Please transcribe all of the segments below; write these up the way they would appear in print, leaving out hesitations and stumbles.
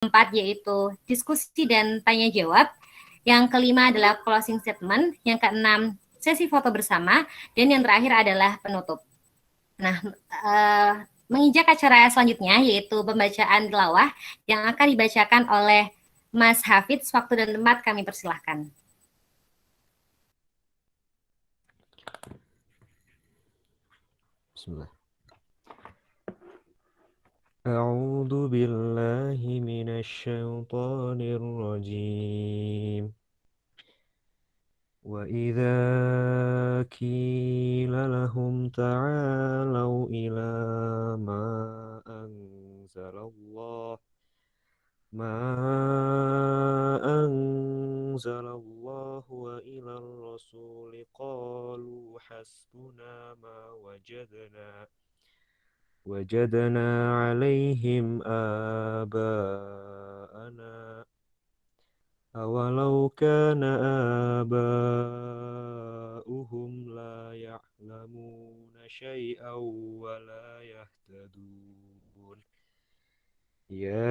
keempat yaitu diskusi dan tanya jawab. Yang kelima adalah closing statement. Yang keenam sesi foto bersama. Dan yang terakhir adalah penutup. Nah, menginjak acara selanjutnya yaitu pembacaan tilawah yang akan dibacakan oleh Mas Hafidz. Waktu dan tempat kami persilahkan. Bismillah. A'udzu billahi minasyaitonir rajim. Wa idza qila lahum ta'alau ila ma anzalallah wa ila ar-rasuli qalu hasbuna ma wajadna alaihim aba'ana awalau kana aba'uhum la ya'lamuna syai'aw wa la yahtadun ya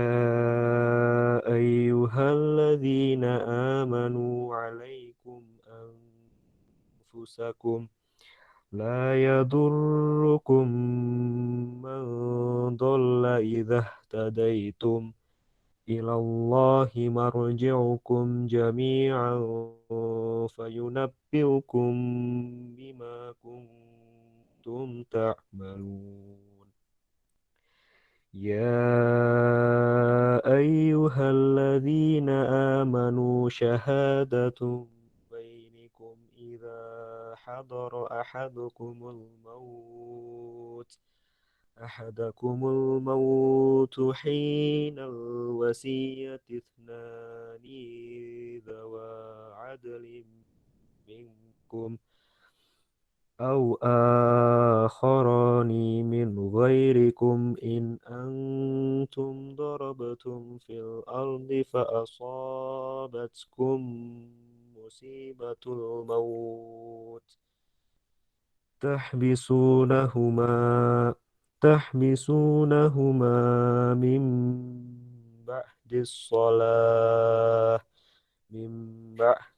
ayyuhalladzina amanu alaikum anfusakum la yadurrukum man dhalla idza ihtadaitum ilallahi marji'ukum jami'an fayunabbi'ukum bima kuntum ta'malun ya ayyuhalladzina amanu syahadatu bainikum idza hadara أحدكم الموت حين الوصية اثنان ذوى عدل منكم أو آخران من غيركم إن أنتم ضربتم في الأرض فأصابتكم مصيبة الموت تحبسونهما من بعد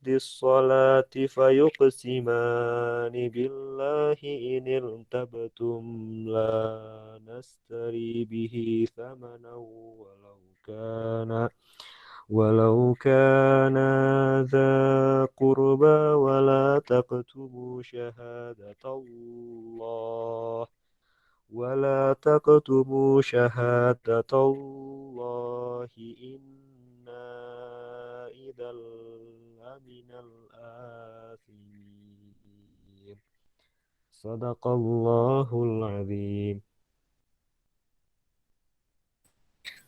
الصلاة فيقسمان بالله إن ارتبتم لا نشتري به ثمنا ولو كان ذا قربى ولا تكتموا شهادة الله إنا إذا لمن الآثمين صدق الله العظيم.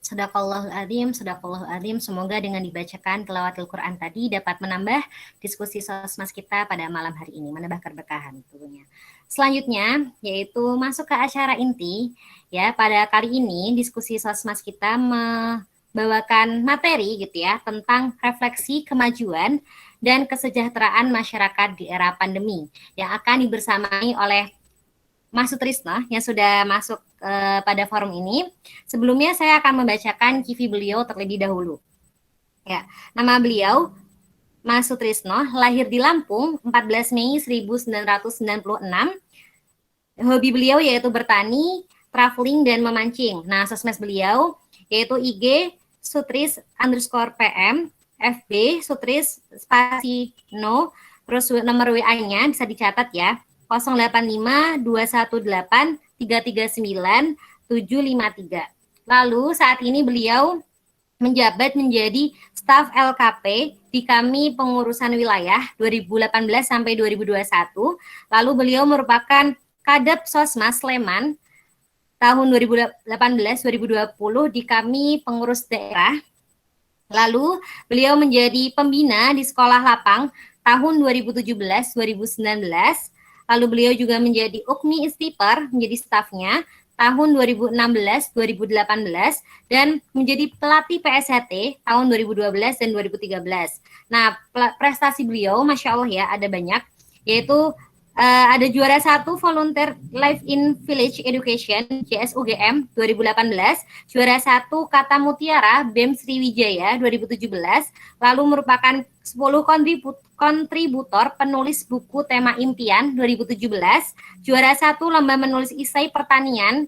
Sadaqallahul adzim. Semoga dengan dibacakan tilawatil Quran tadi dapat menambah diskusi sosmas kita pada malam hari ini, menambah keberkahan tentunya. Selanjutnya yaitu masuk ke acara inti. Ya, pada kali ini diskusi sosmas kita membawakan materi gitu ya tentang refleksi kemajuan dan kesejahteraan masyarakat di era pandemi yang akan dibersamai oleh Mas Sutrisno yang sudah masuk pada forum ini. Sebelumnya saya akan membacakan CV beliau terlebih dahulu. Ya, nama beliau Mas Sutrisno, lahir di Lampung 14 Mei 1996. Hobi beliau yaitu bertani, traveling, dan memancing. Nah, sosmed beliau yaitu IG Sutris_PM, FB Sutris spasi no, terus nomor WA-nya bisa dicatat ya, 085218339753. Lalu saat ini beliau menjabat menjadi staf LKP di Kami Pengurusan Wilayah 2018 sampai 2021. Lalu beliau merupakan Kadep Sosmas Sleman tahun 2018-2020 di Kami Pengurus Daerah. Lalu beliau menjadi pembina di Sekolah Lapang tahun 2017-2019. Lalu beliau juga menjadi Ukmi Istiper, menjadi stafnya tahun 2016-2018 dan menjadi pelatih PSHT tahun 2012 dan 2013. Nah, prestasi beliau Masya Allah ya ada banyak, yaitu Ada juara 1 Volunteer Life in Village Education JSUGM 2018, juara 1 Kata Mutiara BEM Sriwijaya 2017, lalu merupakan 10 kontributor penulis buku tema impian 2017, juara 1 lomba menulis esai pertanian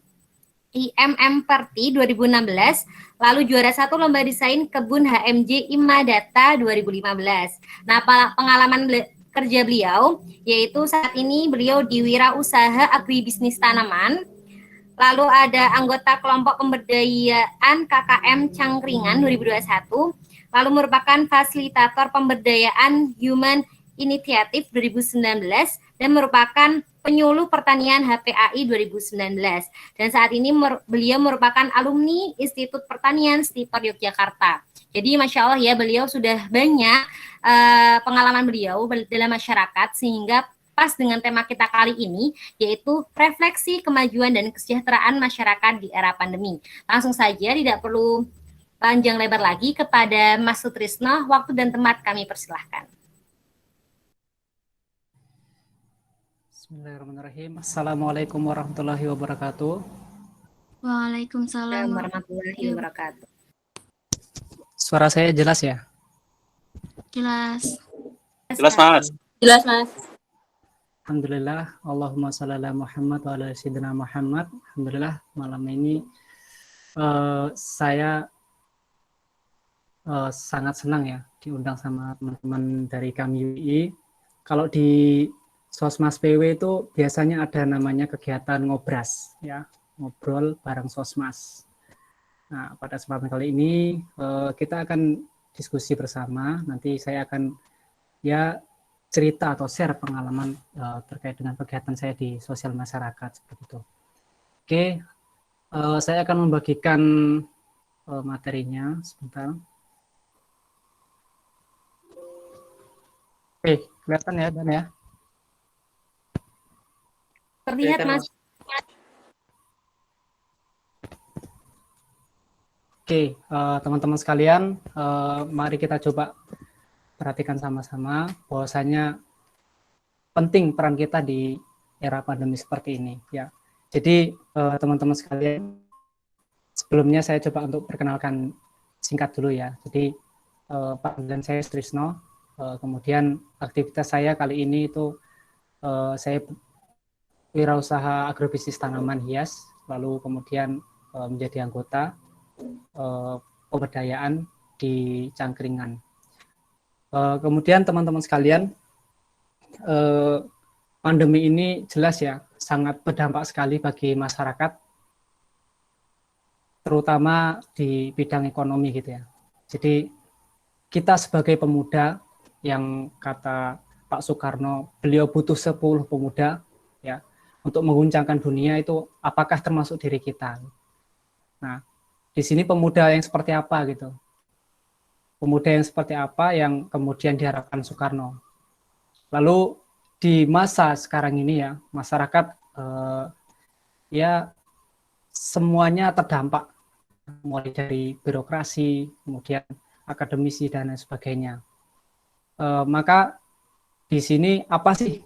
IMM Perti 2016, lalu juara 1 lomba desain kebun HMJ Imadata 2015. Nah, pengalaman kerja beliau, yaitu saat ini beliau di Wirausaha Agribisnis Tanaman, lalu ada anggota kelompok pemberdayaan KKM Cangkringan 2021, lalu merupakan fasilitator pemberdayaan Human Initiative 2019, dan merupakan penyuluh pertanian HPAI 2019. Dan saat ini beliau merupakan alumni Institut Pertanian Stiper Yogyakarta. Jadi Masya Allah ya, beliau sudah banyak pengalaman beliau dalam masyarakat, sehingga pas dengan tema kita kali ini, yaitu refleksi kemajuan dan kesejahteraan masyarakat di era pandemi. Langsung saja, tidak perlu panjang lebar lagi, kepada Mas Sutrisno, waktu dan tempat kami persilahkan. Bismillahirrahmanirrahim. Assalamualaikum warahmatullahi wabarakatuh. Waalaikumsalam warahmatullahi wabarakatuh. Suara saya jelas ya? Jelas. Jelas, Mas. Jelas, Mas. Alhamdulillah. Allahumma shalli ala Muhammad wa ala sayyidina Muhammad. Alhamdulillah, malam ini saya sangat senang ya diundang sama teman-teman dari KMUI. Kalau di Sosmas PW itu biasanya ada namanya kegiatan ngobras, ya, ngobrol bareng Sosmas. Nah, pada kesempatan kali ini kita akan diskusi bersama. Nanti saya akan ya cerita atau share pengalaman terkait dengan kegiatan saya di sosial masyarakat seperti itu. Oke, saya akan membagikan materinya sebentar. Oke, kelihatan ya Dan ya? Terlihat, Mas. Oke, teman-teman sekalian, mari kita coba perhatikan sama-sama bahwasanya penting peran kita di era pandemi seperti ini, ya. Jadi teman-teman sekalian, sebelumnya saya coba untuk perkenalkan singkat dulu ya. Jadi panggilan saya Sutrisno, kemudian aktivitas saya kali ini itu saya wirausaha agrobisnis tanaman hias, lalu kemudian menjadi anggota pemberdayaan di Cangkringan. Kemudian teman-teman sekalian, pandemi ini jelas ya sangat berdampak sekali bagi masyarakat, terutama di bidang ekonomi gitu ya. Jadi kita sebagai pemuda, yang kata Pak Soekarno, beliau butuh 10 pemuda ya untuk mengguncangkan dunia, itu apakah termasuk diri kita? Nah, di sini pemuda yang seperti apa gitu? Pemuda yang seperti apa yang kemudian diharapkan Soekarno? Lalu di masa sekarang ini ya, masyarakat ya semuanya terdampak, mulai dari birokrasi, kemudian akademisi dan lain sebagainya. Maka di sini apa sih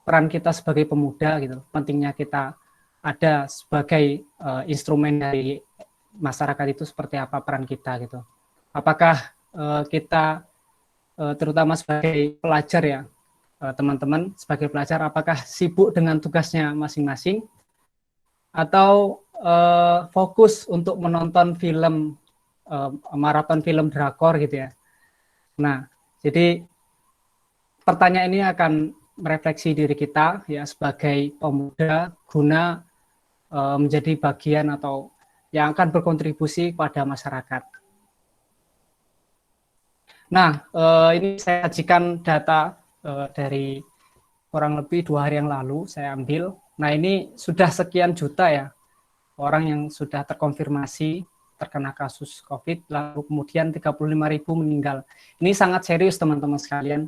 peran kita sebagai pemuda gitu? Pentingnya kita ada sebagai instrumen dari masyarakat itu seperti apa peran kita gitu. Apakah kita terutama sebagai pelajar ya, teman-teman sebagai pelajar, apakah sibuk dengan tugasnya masing-masing atau fokus untuk menonton film, maraton film drakor gitu ya. Nah, jadi pertanyaan ini akan merefleksi diri kita ya sebagai pemuda guna menjadi bagian atau yang akan berkontribusi pada masyarakat. Nah, ini saya sajikan data dari kurang lebih 2 hari yang lalu saya ambil. Nah, ini sudah sekian juta ya orang yang sudah terkonfirmasi terkena kasus COVID, lalu kemudian 35.000 meninggal. Ini sangat serius teman-teman sekalian.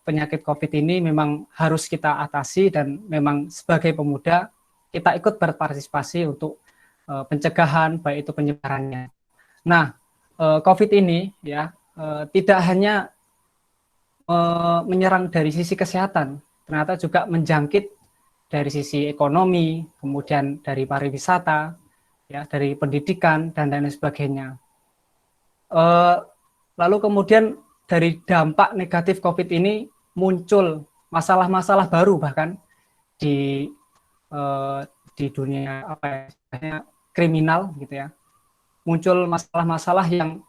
Penyakit COVID ini memang harus kita atasi, dan memang sebagai pemuda kita ikut berpartisipasi untuk pencegahan, baik itu penyebarannya. Nah, COVID ini ya tidak hanya menyerang dari sisi kesehatan, ternyata juga menjangkit dari sisi ekonomi, kemudian dari pariwisata, ya, dari pendidikan dan lain sebagainya. Lalu kemudian dari dampak negatif COVID ini muncul masalah-masalah baru bahkan di dunia apa ya, kriminal gitu ya. Muncul masalah-masalah yang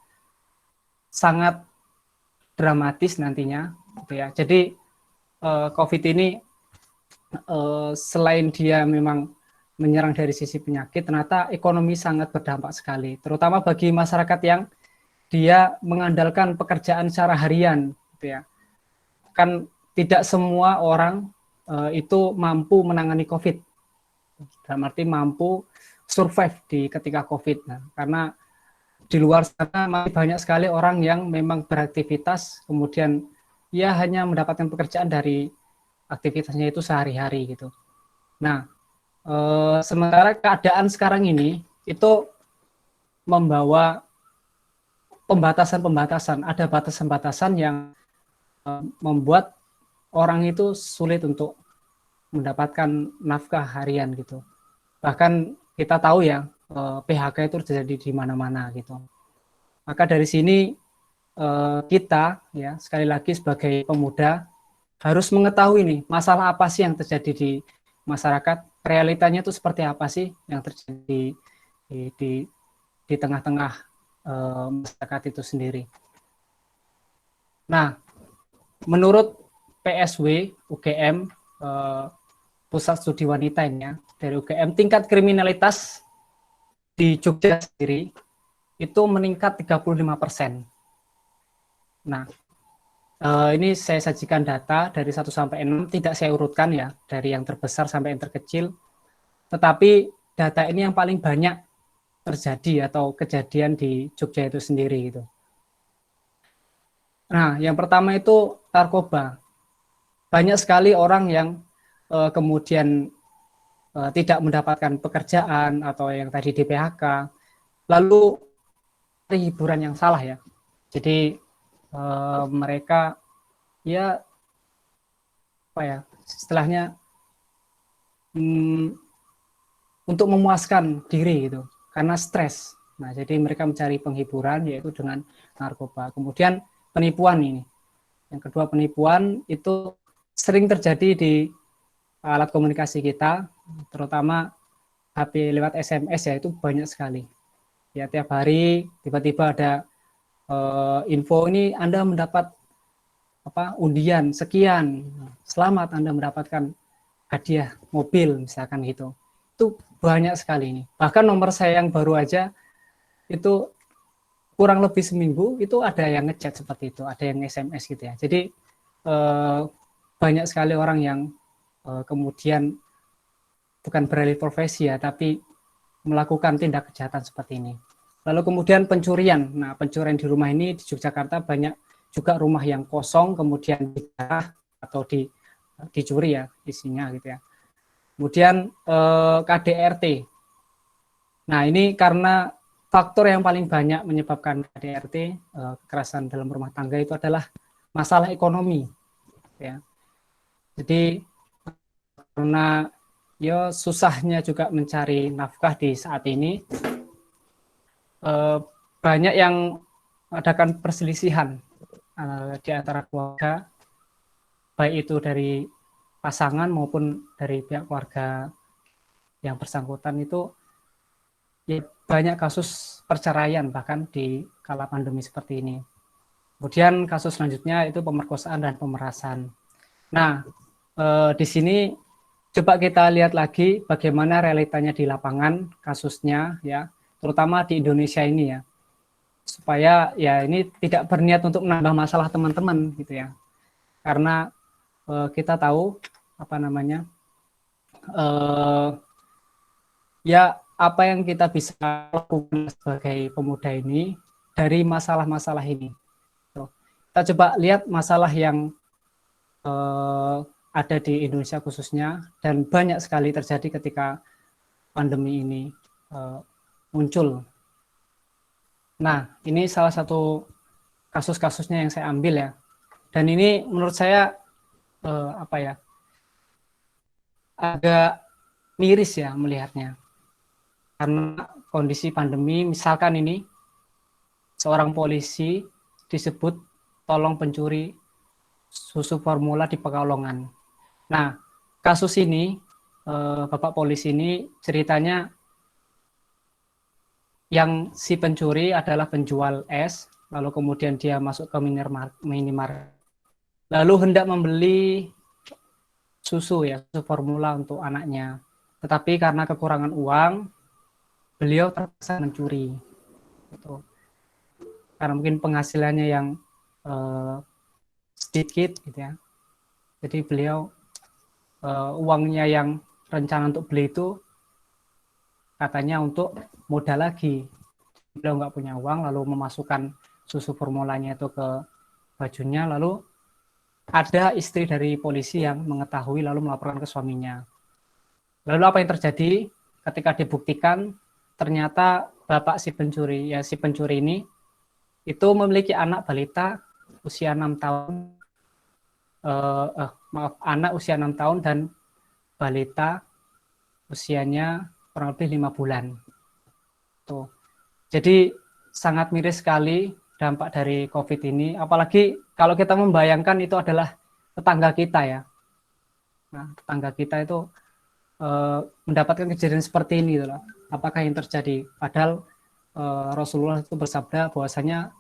sangat dramatis nantinya gitu ya. Jadi COVID ini selain dia memang menyerang dari sisi penyakit, ternyata ekonomi sangat berdampak sekali, terutama bagi masyarakat yang dia mengandalkan pekerjaan secara harian gitu ya. Kan tidak semua orang itu mampu menangani COVID, dalam arti mampu survive di ketika COVID. Nah, karena di luar sana masih banyak sekali orang yang memang beraktivitas, kemudian ya hanya mendapatkan pekerjaan dari aktivitasnya itu sehari-hari gitu. Nah, sementara keadaan sekarang ini itu membawa pembatasan-pembatasan, ada batasan-batasan yang membuat orang itu sulit untuk mendapatkan nafkah harian gitu. Bahkan kita tahu ya, PHK itu terjadi di mana-mana gitu. Maka dari sini kita ya sekali lagi sebagai pemuda harus mengetahui nih masalah apa sih yang terjadi di masyarakat, realitanya itu seperti apa sih yang terjadi di tengah-tengah masyarakat itu sendiri. Nah, menurut PSW UGM, Pusat Studi Wanita ini ya, dari UGM, tingkat kriminalitas di Jogja sendiri itu meningkat 35%. Nah, ini saya sajikan data dari 1 sampai 6, tidak saya urutkan ya, dari yang terbesar sampai yang terkecil. Tetapi data ini yang paling banyak terjadi atau kejadian di Jogja itu sendiri gitu. Nah, yang pertama itu narkoba. Banyak sekali orang yang kemudian tidak mendapatkan pekerjaan atau yang tadi di PHK, lalu hiburan yang salah ya. Jadi mereka ya apa ya istilahnya untuk memuaskan diri gitu karena stres. Nah, jadi mereka mencari penghiburan yaitu dengan narkoba. Kemudian penipuan ini. Yang kedua, penipuan itu sering terjadi di alat komunikasi kita, terutama HP lewat SMS ya, itu banyak sekali. Ya, tiap hari tiba-tiba ada info ini Anda mendapat undian sekian, selamat Anda mendapatkan hadiah mobil misalkan gitu. Itu banyak sekali ini. Bahkan nomor saya yang baru aja itu kurang lebih seminggu itu ada yang ngechat seperti itu, ada yang SMS gitu ya. Jadi banyak sekali orang yang kemudian bukan beralih profesi ya, tapi melakukan tindak kejahatan seperti ini. Lalu kemudian pencurian. Nah, pencurian di rumah ini di Yogyakarta banyak juga rumah yang kosong kemudian dijarah atau dicuri ya isinya gitu ya. Kemudian KDRT. Nah, ini karena faktor yang paling banyak menyebabkan KDRT, kekerasan dalam rumah tangga itu adalah masalah ekonomi ya. Jadi karena ya susahnya juga mencari nafkah di saat ini, banyak yang mengadakan perselisihan di antara keluarga, baik itu dari pasangan maupun dari pihak keluarga yang bersangkutan itu ya banyak kasus perceraian bahkan di kala pandemi seperti ini. Kemudian kasus selanjutnya itu pemerkosaan dan pemerasan. Nah, di sini coba kita lihat lagi bagaimana realitanya di lapangan kasusnya ya, terutama di Indonesia ini ya, supaya ya ini tidak berniat untuk menambah masalah teman-teman gitu ya, karena kita tahu ya apa yang kita bisa lakukan sebagai pemuda ini dari masalah-masalah ini. Kita coba lihat masalah yang ada di Indonesia khususnya dan banyak sekali terjadi ketika pandemi ini muncul. Nah, ini salah satu kasus-kasusnya yang saya ambil ya. Dan ini menurut saya agak miris ya melihatnya. Karena kondisi pandemi, misalkan ini seorang polisi disebut tolong pencuri susu formula di Pekalongan. Nah, kasus ini, Bapak polisi ini ceritanya yang si pencuri adalah penjual es, lalu kemudian dia masuk ke minimarket, lalu hendak membeli susu formula untuk anaknya. Tetapi karena kekurangan uang, beliau terpaksa mencuri. Gitu. Karena mungkin penghasilannya yang sedikit, gitu ya. Jadi beliau uangnya yang rencana untuk beli itu katanya untuk modal lagi. Beliau nggak punya uang, lalu memasukkan susu formulanya itu ke bajunya, lalu ada istri dari polisi yang mengetahui lalu melaporkan ke suaminya. Lalu apa yang terjadi ketika dibuktikan, ternyata bapak si pencuri ini itu memiliki anak balita usia 6 tahun, anak usia 6 tahun dan balita usianya kurang lebih 5 bulan. Tuh. Jadi sangat miris sekali dampak dari COVID ini, apalagi kalau kita membayangkan itu adalah tetangga kita ya. Nah, tetangga kita itu mendapatkan kejadian seperti ini gitu loh. Apakah yang terjadi? Padahal Rasulullah itu bersabda bahwasanya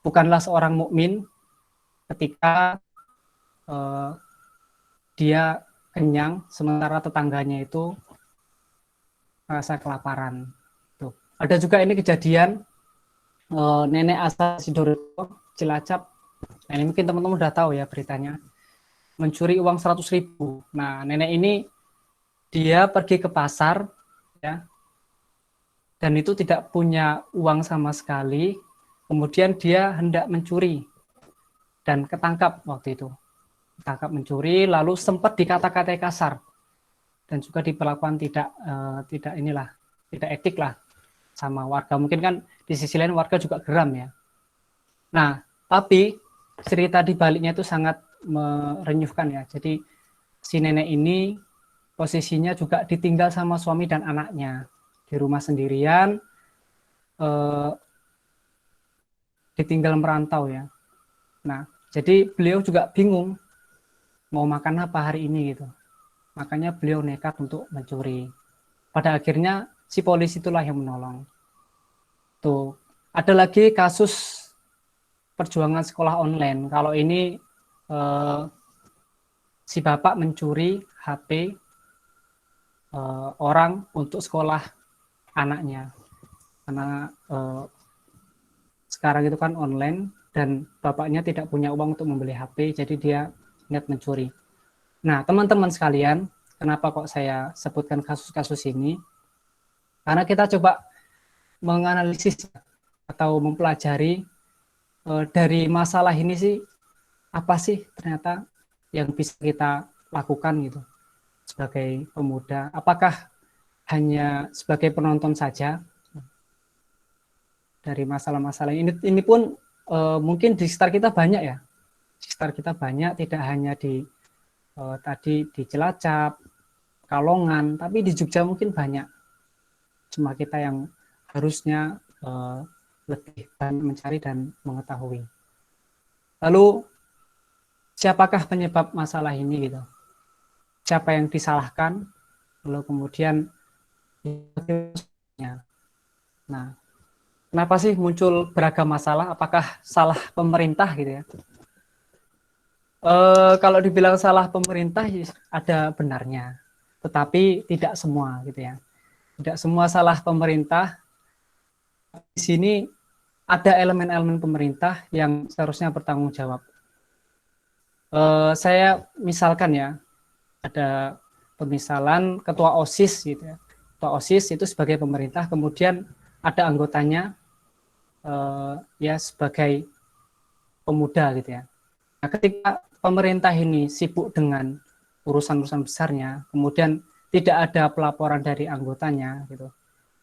bukanlah seorang mukmin ketika dia kenyang sementara tetangganya itu rasa kelaparan. Tuh. Ada juga ini kejadian nenek asal Sidoarjo, Cilacap. Nah, ini mungkin teman-teman udah tahu ya beritanya. Mencuri uang 100.000. Nah, nenek ini dia pergi ke pasar ya. Dan itu tidak punya uang sama sekali. Kemudian dia hendak mencuri dan ketangkap waktu itu. Ketangkap mencuri, lalu sempat dikata-katai kasar dan juga diperlakukan tidak etik lah sama warga. Mungkin kan di sisi lain warga juga geram ya. Nah, tapi cerita di baliknya itu sangat merenyuhkan ya. Jadi si nenek ini posisinya juga ditinggal sama suami dan anaknya di rumah sendirian, ditinggal merantau ya. Nah, jadi beliau juga bingung mau makan apa hari ini gitu. Makanya beliau nekat untuk mencuri. Pada akhirnya si polisi itulah yang menolong. Tuh, ada lagi kasus perjuangan sekolah online. Kalau ini si bapak mencuri HP orang untuk sekolah anaknya. Karena sekarang itu kan online dan bapaknya tidak punya uang untuk membeli HP, jadi dia niat mencuri. Nah, teman-teman sekalian, kenapa kok saya sebutkan kasus-kasus ini? Karena kita coba menganalisis atau mempelajari dari masalah ini sih, apa sih ternyata yang bisa kita lakukan gitu sebagai pemuda. Apakah hanya sebagai penonton saja dari masalah-masalah ini? Ini pun mungkin di sekitar kita banyak ya. Di sekitar kita banyak, tidak hanya di tadi di Cilacap, Kalongan, tapi di Jogja mungkin banyak. Cuma kita yang harusnya lebih banyak mencari dan mengetahui. Lalu siapakah penyebab masalah ini gitu? Siapa yang disalahkan? Lalu kemudian nah, kenapa sih muncul beragam masalah? Apakah salah pemerintah gitu ya? Kalau dibilang salah pemerintah ada benarnya, tetapi tidak semua gitu ya. Tidak semua salah pemerintah. Di sini ada elemen-elemen pemerintah yang seharusnya bertanggung jawab. Saya misalkan ya, ada pemisalan ketua OSIS gitu ya. Ketua OSIS itu sebagai pemerintah, kemudian ada anggotanya ya sebagai pemuda gitu ya. Nah, ketika pemerintah ini sibuk dengan urusan-urusan besarnya, kemudian tidak ada pelaporan dari anggotanya gitu.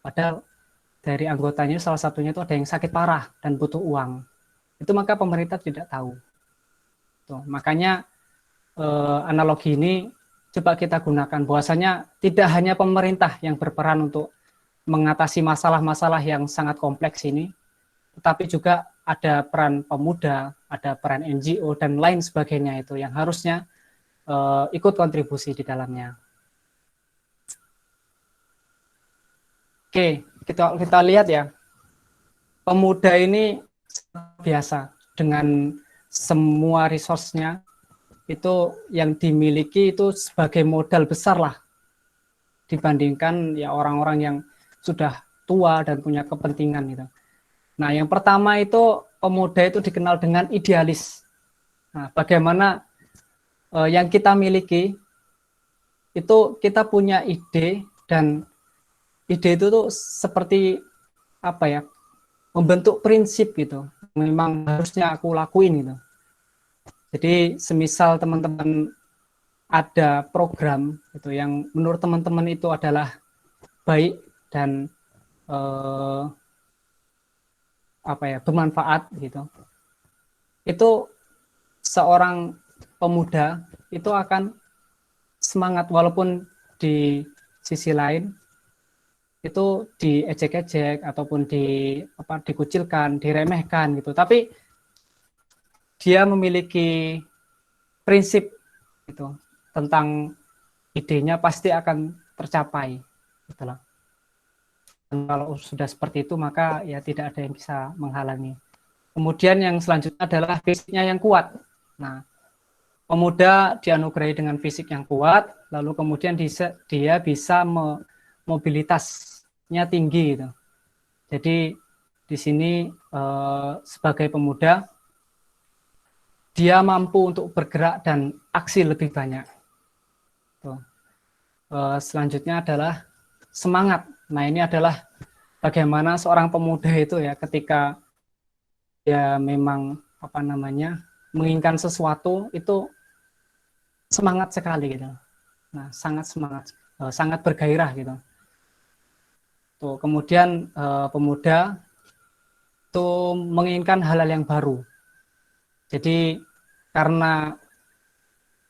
Padahal dari anggotanya salah satunya itu ada yang sakit parah dan butuh uang. Itu maka pemerintah tidak tahu. Tuh, makanya analogi ini coba kita gunakan. Bahwasanya tidak hanya pemerintah yang berperan untuk mengatasi masalah-masalah yang sangat kompleks ini, tetapi juga ada peran pemuda, ada peran NGO dan lain sebagainya itu yang harusnya ikut kontribusi di dalamnya. Oke, kita lihat ya, pemuda ini biasa dengan semua resource-nya itu yang dimiliki itu sebagai modal besar lah dibandingkan ya orang-orang yang sudah tua dan punya kepentingan gitu. Nah, yang pertama itu pemuda itu dikenal dengan idealis. Nah, bagaimana yang kita miliki itu kita punya ide dan ide itu tuh seperti apa ya? Membentuk prinsip gitu. Memang harusnya aku lakuin gitu. Jadi semisal teman-teman ada program gitu yang menurut teman-teman itu adalah baik dan bermanfaat gitu. Itu seorang pemuda itu akan semangat walaupun di sisi lain itu diejek-ejek ataupun dikucilkan, diremehkan gitu. Tapi dia memiliki prinsip gitu tentang idenya pasti akan tercapai gitu loh. Dan kalau sudah seperti itu maka ya tidak ada yang bisa menghalangi. Kemudian yang selanjutnya adalah fisiknya yang kuat. Nah, pemuda dianugerahi dengan fisik yang kuat, lalu kemudian dia bisa mobilitasnya tinggi gitu. Jadi di sini sebagai pemuda dia mampu untuk bergerak dan aksi lebih banyak. Selanjutnya adalah semangat. Nah, ini adalah bagaimana seorang pemuda itu ya ketika dia memang menginginkan sesuatu itu semangat sekali gitu. Nah, sangat semangat, sangat bergairah gitu. Tuh, kemudian pemuda itu menginginkan hal-hal yang baru. Jadi karena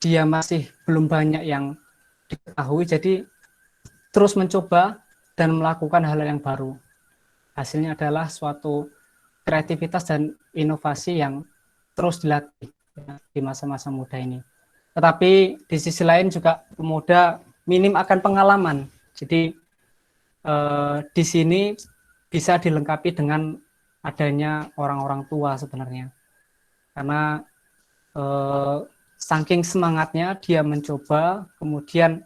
dia masih belum banyak yang diketahui, jadi terus mencoba dan melakukan hal-hal yang baru. Hasilnya adalah suatu kreativitas dan inovasi yang terus dilatih di masa-masa muda ini. Tetapi di sisi lain juga pemuda minim akan pengalaman. Jadi di sini bisa dilengkapi dengan adanya orang-orang tua sebenarnya. Karena saking semangatnya dia mencoba, kemudian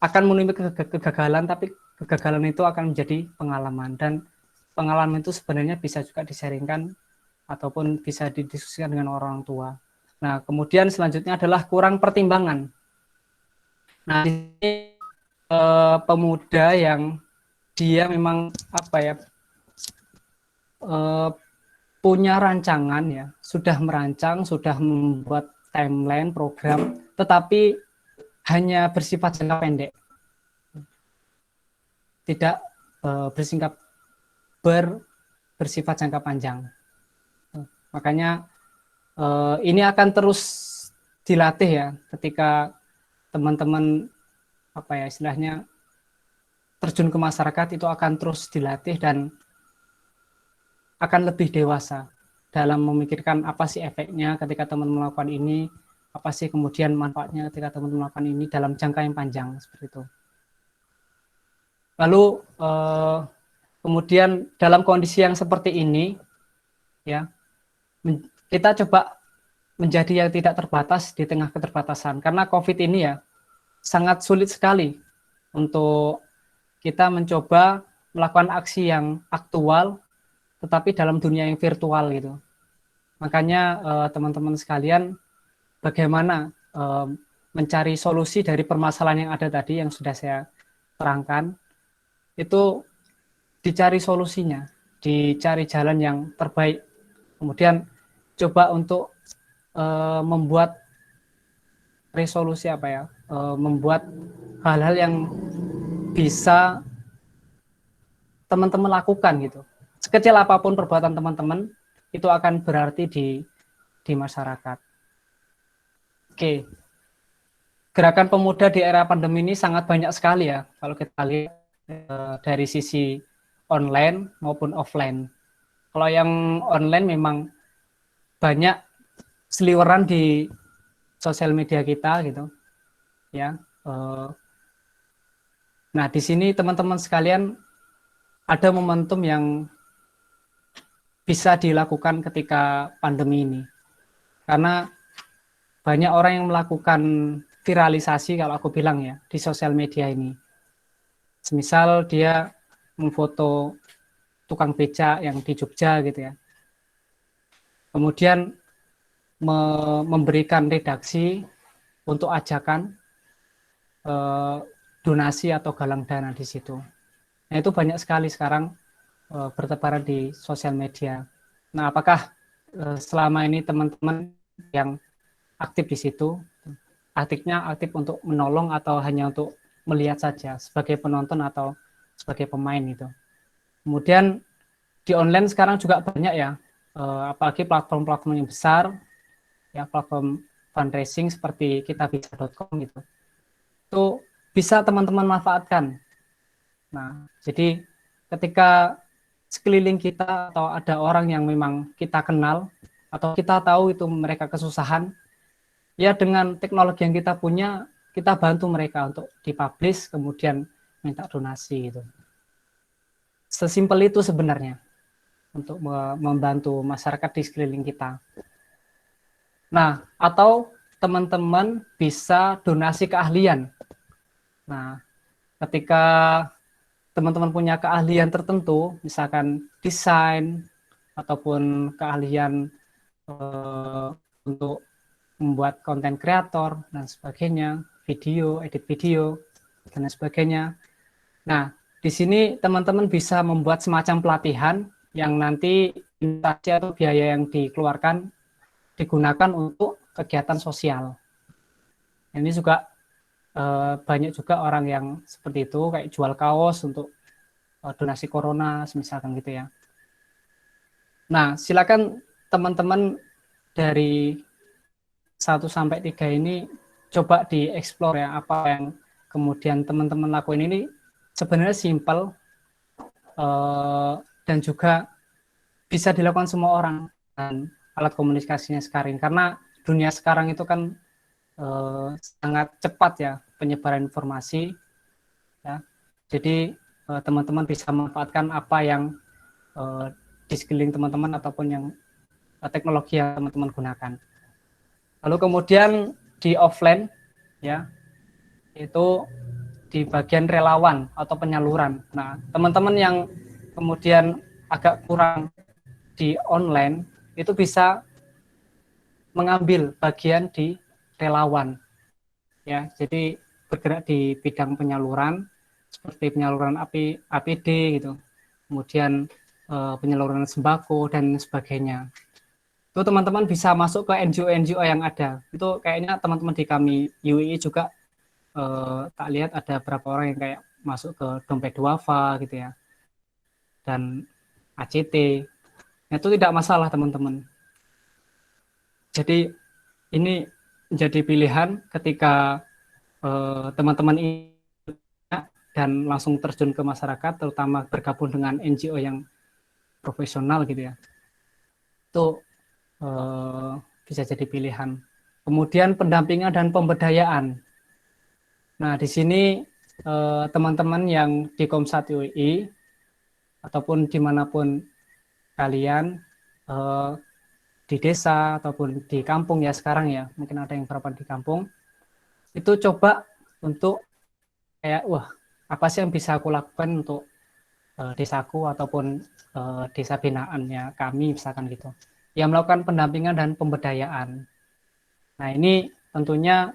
akan menemui kegagalan, tapi kegagalan itu akan menjadi pengalaman. Dan pengalaman itu sebenarnya bisa juga disaringkan ataupun bisa didiskusikan dengan orang tua. Nah, kemudian selanjutnya adalah kurang pertimbangan. Nah, ini pemuda yang dia memang punya rancangan ya, sudah merancang, sudah membuat timeline program, tetapi hanya bersifat jangka pendek, tidak bersifat jangka panjang. Makanya ini akan terus dilatih ya ketika teman-teman istilahnya terjun ke masyarakat, itu akan terus dilatih dan akan lebih dewasa dalam memikirkan apa sih efeknya ketika teman melakukan ini, apa sih kemudian manfaatnya ketika teman melakukan ini dalam jangka yang panjang seperti itu. Lalu kemudian dalam kondisi yang seperti ini ya, kita coba menjadi yang tidak terbatas di tengah keterbatasan, karena COVID ini ya sangat sulit sekali untuk kita mencoba melakukan aksi yang aktual tetapi dalam dunia yang virtual gitu. Makanya teman-teman sekalian, bagaimana mencari solusi dari permasalahan yang ada tadi yang sudah saya terangkan, itu dicari solusinya, dicari jalan yang terbaik. Kemudian coba untuk membuat resolusi membuat hal-hal yang bisa teman-teman lakukan gitu. Sekecil apapun perbuatan teman-teman, itu akan berarti di masyarakat. Oke. gerakan pemuda di era pandemi ini sangat banyak sekali ya, kalau kita lihat dari sisi online maupun offline. Kalau yang online memang banyak seliweran di sosial media kita gitu, ya. Nah, di sini teman-teman sekalian ada momentum yang bisa dilakukan ketika pandemi ini, karena banyak orang yang melakukan viralisasi kalau aku bilang ya di sosial media ini. Semisal dia memfoto tukang becak yang di Jogja gitu ya. Kemudian memberikan redaksi untuk ajakan donasi atau galang dana di situ. Nah, itu banyak sekali sekarang bertebaran di sosial media. Nah, apakah selama ini teman-teman yang aktif di situ, aktif untuk menolong atau hanya untuk melihat saja sebagai penonton atau sebagai pemain itu? Kemudian di online sekarang juga banyak ya, apalagi platform-platform yang besar, ya platform fundraising seperti kitabisa.com gitu. Itu bisa teman-teman manfaatkan. Nah, jadi ketika sekeliling kita atau ada orang yang memang kita kenal atau kita tahu itu mereka kesusahan, ya dengan teknologi yang kita punya, kita bantu mereka untuk dipublish, kemudian minta donasi gitu. Sesimpel itu sebenarnya untuk membantu masyarakat di sekeliling kita. Nah, atau teman-teman bisa donasi keahlian. Nah, ketika teman-teman punya keahlian tertentu, misalkan desain ataupun keahlian untuk membuat konten kreator dan sebagainya, video, edit video dan sebagainya. Nah, di sini teman-teman bisa membuat semacam pelatihan yang nanti investasi atau biaya yang dikeluarkan digunakan untuk kegiatan sosial. Ini juga banyak juga orang yang seperti itu, kayak jual kaos untuk donasi corona, misalkan gitu ya. Nah, silakan teman-teman dari 1 sampai 3 ini coba dieksplor ya, apa yang kemudian teman-teman lakuin ini sebenarnya simpel dan juga bisa dilakukan semua orang dan alat komunikasinya sekarang, karena dunia sekarang itu kan sangat cepat ya penyebaran informasi ya. Jadi teman-teman bisa manfaatkan apa yang di sekeliling teman-teman ataupun yang teknologi yang teman-teman gunakan. Lalu kemudian di offline ya, itu di bagian relawan atau penyaluran. Nah, teman-teman yang kemudian agak kurang di online itu bisa mengambil bagian di relawan ya. Jadi bergerak di bidang penyaluran seperti penyaluran APD gitu. Kemudian penyaluran sembako dan sebagainya. Itu teman-teman bisa masuk ke NGO-NGO yang ada. Itu kayaknya teman-teman di kami UII juga tak lihat ada beberapa orang yang kayak masuk ke Dompet Duafa gitu ya, dan ACT. Nah, itu tidak masalah teman-teman. Jadi ini menjadi pilihan ketika teman-teman ini dan langsung terjun ke masyarakat, terutama bergabung dengan NGO yang profesional gitu ya. Itu bisa jadi pilihan. Kemudian pendampingan dan pemberdayaan. Nah, di sini teman-teman yang di Komsat UII ataupun dimanapun kalian di desa ataupun di kampung ya sekarang ya, mungkin ada yang berapa di kampung, itu coba untuk kayak, wah, apa sih yang bisa aku lakukan untuk desaku ataupun desa binaannya kami misalkan gitu. Yang melakukan pendampingan dan pemberdayaan. Nah, ini tentunya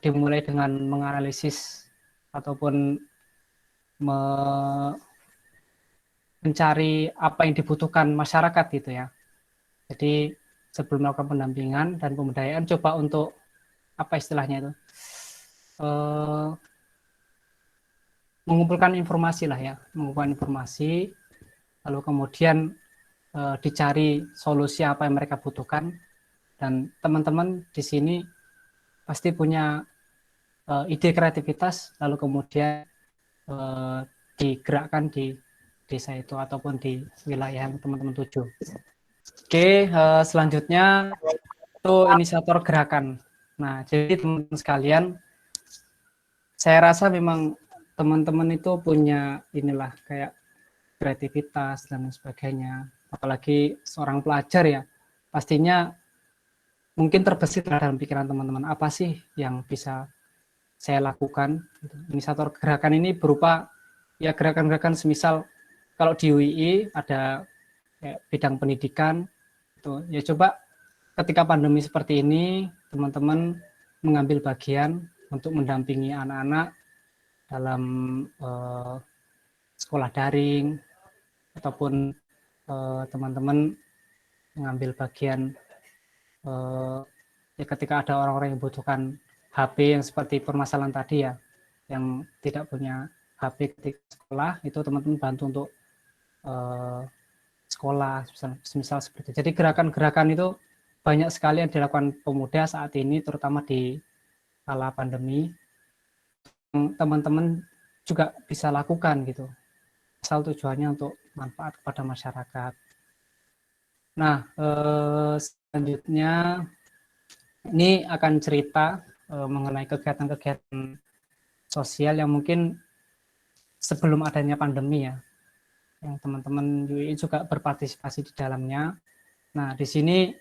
dimulai dengan menganalisis ataupun mencari apa yang dibutuhkan masyarakat gitu ya. Jadi sebelum melakukan pendampingan dan pemberdayaan, coba untuk apa istilahnya itu, mengumpulkan informasi lah ya, mengumpulkan informasi, lalu kemudian dicari solusi apa yang mereka butuhkan, dan teman-teman di sini pasti punya ide kreativitas lalu kemudian digerakkan di desa itu ataupun di wilayah yang teman-teman tuju. Oke, selanjutnya itu inisiator gerakan. Nah, jadi teman-teman sekalian, saya rasa memang teman-teman itu punya inilah kayak kreativitas dan sebagainya. Apalagi seorang pelajar ya, pastinya mungkin terbesit dalam pikiran teman-teman, apa sih yang bisa saya lakukan. Inisiator gerakan ini berupa ya gerakan-gerakan semisal kalau di UI ada bidang pendidikan, itu ya coba ketika pandemi seperti ini teman-teman mengambil bagian untuk mendampingi anak-anak dalam sekolah daring ataupun teman-teman mengambil bagian ya ketika ada orang-orang yang membutuhkan HP yang seperti permasalahan tadi ya, yang tidak punya HP ketika sekolah, itu teman-teman bantu untuk sekolah, misal seperti itu. Jadi gerakan-gerakan itu banyak sekali yang dilakukan pemuda saat ini, terutama di kala pandemi. Teman-teman juga bisa lakukan gitu, asal tujuannya untuk manfaat kepada masyarakat. Nah, selanjutnya ini akan cerita mengenai kegiatan-kegiatan sosial yang mungkin sebelum adanya pandemi ya, yang teman-teman UI juga berpartisipasi di dalamnya. Nah, di sini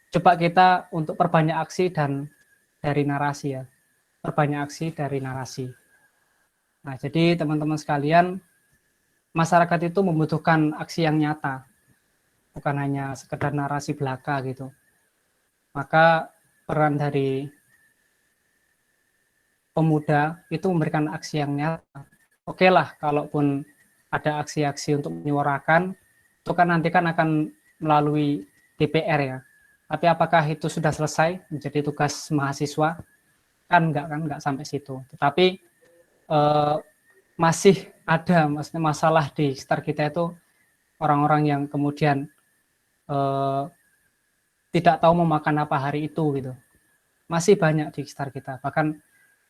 coba kita untuk perbanyak aksi dan dari narasi ya, perbanyak aksi dari narasi. Nah, jadi teman-teman sekalian, masyarakat itu membutuhkan aksi yang nyata, bukan hanya sekedar narasi belaka gitu. Maka peran dari pemuda itu memberikan aksi yang nyata. Oke lah, kalaupun ada aksi-aksi untuk menyuarakan, itu kan nanti kan akan melalui DPR ya. Tapi apakah itu sudah selesai menjadi tugas mahasiswa? Kan enggak sampai situ. Tetapi masih ada masalah di sekitar kita itu orang-orang yang kemudian tidak tahu mau makan apa hari itu gitu. Masih banyak di sekitar kita. Bahkan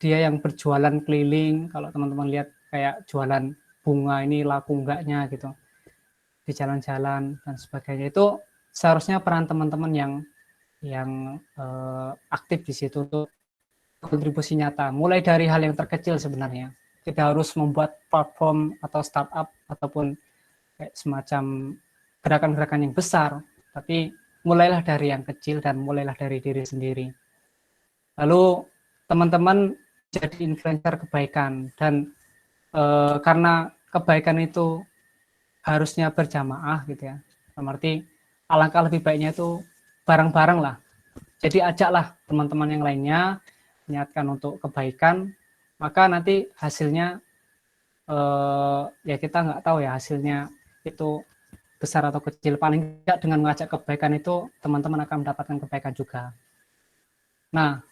dia yang berjualan keliling, kalau teman-teman lihat kayak jualan bunga ini laku enggaknya gitu di jalan-jalan dan sebagainya, itu seharusnya peran teman-teman yang aktif di situ untuk kontribusi nyata, mulai dari hal yang terkecil sebenarnya. Tidak harus membuat platform atau startup ataupun kayak semacam gerakan-gerakan yang besar, tapi mulailah dari yang kecil dan mulailah dari diri sendiri. Lalu teman-teman jadi influencer kebaikan, dan karena kebaikan itu harusnya berjamaah gitu ya. Berarti alangkah lebih baiknya itu bareng-bareng lah. Jadi ajaklah teman-teman yang lainnya, niatkan untuk kebaikan, maka nanti hasilnya ya kita nggak tahu ya hasilnya itu besar atau kecil. Paling tidak dengan mengajak kebaikan itu teman-teman akan mendapatkan kebaikan juga. Nah,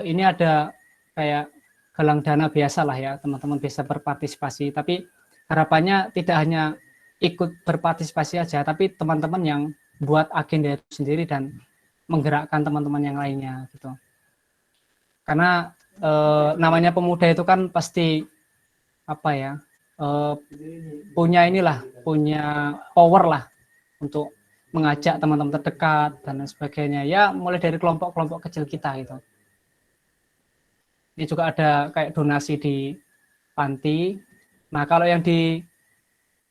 ini ada kayak galang dana biasa lah ya, teman-teman bisa berpartisipasi, tapi harapannya tidak hanya ikut berpartisipasi aja, tapi teman-teman yang buat agenda itu sendiri dan menggerakkan teman-teman yang lainnya gitu. Karena namanya pemuda itu kan pasti apa ya, punya power lah untuk mengajak teman-teman terdekat dan sebagainya ya, mulai dari kelompok-kelompok kecil kita gitu. Ini juga ada kayak donasi di panti. Nah, kalau yang di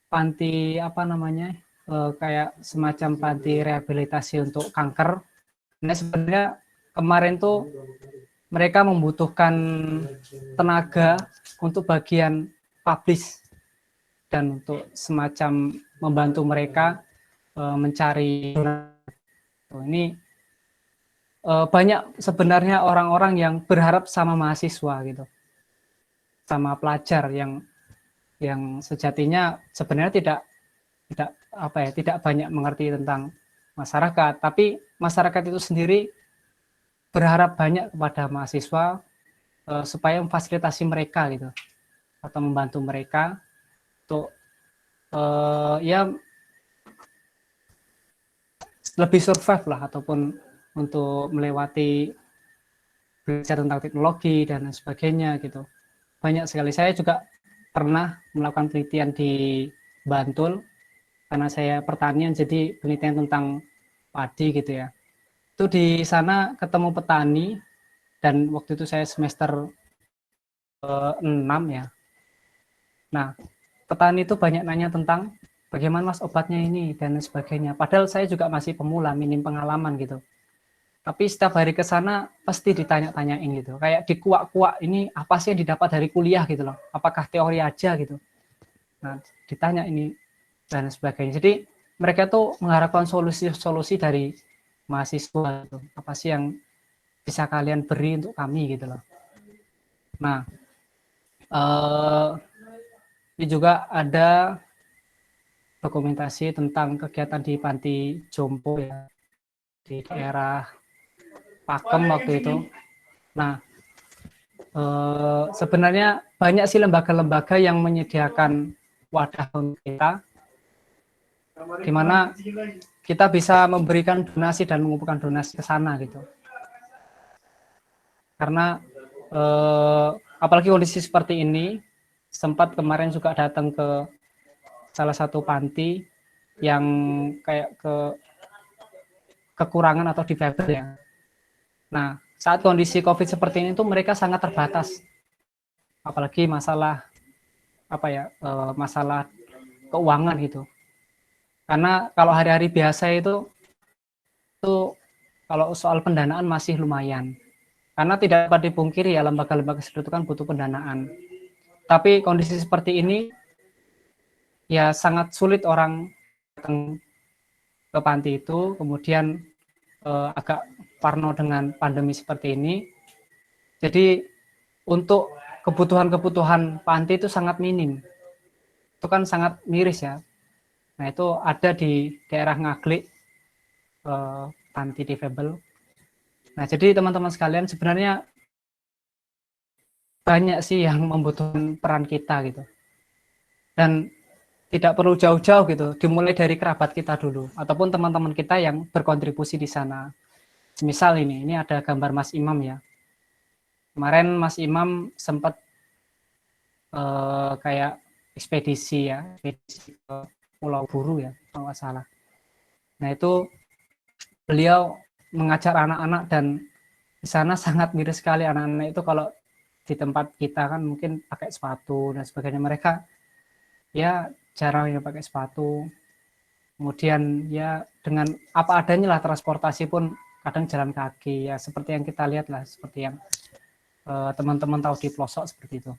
panti apa namanya, kayak semacam panti rehabilitasi untuk kanker, nah sebenarnya kemarin tuh mereka membutuhkan tenaga untuk bagian publish dan untuk semacam membantu mereka mencari. Ini banyak sebenarnya orang-orang yang berharap sama mahasiswa gitu, sama pelajar yang sejatinya sebenarnya tidak banyak mengerti tentang masyarakat, tapi masyarakat itu sendiri berharap banyak kepada mahasiswa supaya memfasilitasi mereka gitu, atau membantu mereka untuk ya lebih survive lah, ataupun untuk melewati belajar tentang teknologi dan lain sebagainya gitu. Banyak sekali. Saya juga pernah melakukan penelitian di Bantul karena saya pertanian, jadi penelitian tentang padi gitu ya. Itu di sana ketemu petani dan waktu itu saya semester 6 ya. Nah, petani itu banyak nanya tentang bagaimana mas obatnya ini dan lain sebagainya. Padahal saya juga masih pemula, minim pengalaman gitu. Tapi setiap hari ke sana pasti ditanya-tanyain gitu. Kayak dikuak-kuak, ini apa sih yang didapat dari kuliah gitu loh. Apakah teori aja gitu. Nah, ditanya ini dan sebagainya. Jadi mereka tuh mengharapkan solusi-solusi dari mahasiswa gitu. Apa sih yang bisa kalian beri untuk kami gitu loh. Nah, ini juga ada dokumentasi tentang kegiatan di panti jompo ya di daerah Pakem waktu itu. Nah, sebenarnya banyak sih lembaga-lembaga yang menyediakan wadah untuk kita, di mana kita bisa memberikan donasi dan mengumpulkan donasi ke sana gitu. Karena apalagi kondisi seperti ini, sempat kemarin juga datang ke salah satu panti yang kayak kekurangan atau difabel ya. Nah, saat kondisi COVID seperti ini tuh mereka sangat terbatas, apalagi masalah apa ya, masalah keuangan gitu. Karena kalau hari-hari biasa itu kalau soal pendanaan masih lumayan. Karena tidak dapat dipungkiri ya lembaga-lembaga seperti itu kan butuh pendanaan. Tapi kondisi seperti ini ya sangat sulit orang datang ke panti itu, kemudian agak parno dengan pandemi seperti ini. Jadi untuk kebutuhan-kebutuhan panti itu sangat minim. Itu kan sangat miris ya. Nah, itu ada di daerah Ngaglik, panti difabel. Nah, jadi teman-teman sekalian sebenarnya banyak sih yang membutuhkan peran kita gitu. Dan tidak perlu jauh-jauh gitu, dimulai dari kerabat kita dulu ataupun teman-teman kita yang berkontribusi di sana. Misal ini ada gambar Mas Imam ya. Kemarin Mas Imam sempat kayak ekspedisi ke Pulau Buru ya, kalau nggak salah. Nah, itu beliau mengajar anak-anak dan di sana sangat miris sekali anak-anak itu. Kalau di tempat kita kan mungkin pakai sepatu dan sebagainya, mereka ya jarang yang pakai sepatu. Kemudian ya dengan apa adanya lah, transportasi pun kadang jalan kaki ya, seperti yang kita lihat lah, seperti yang teman-teman tahu di pelosok seperti itu.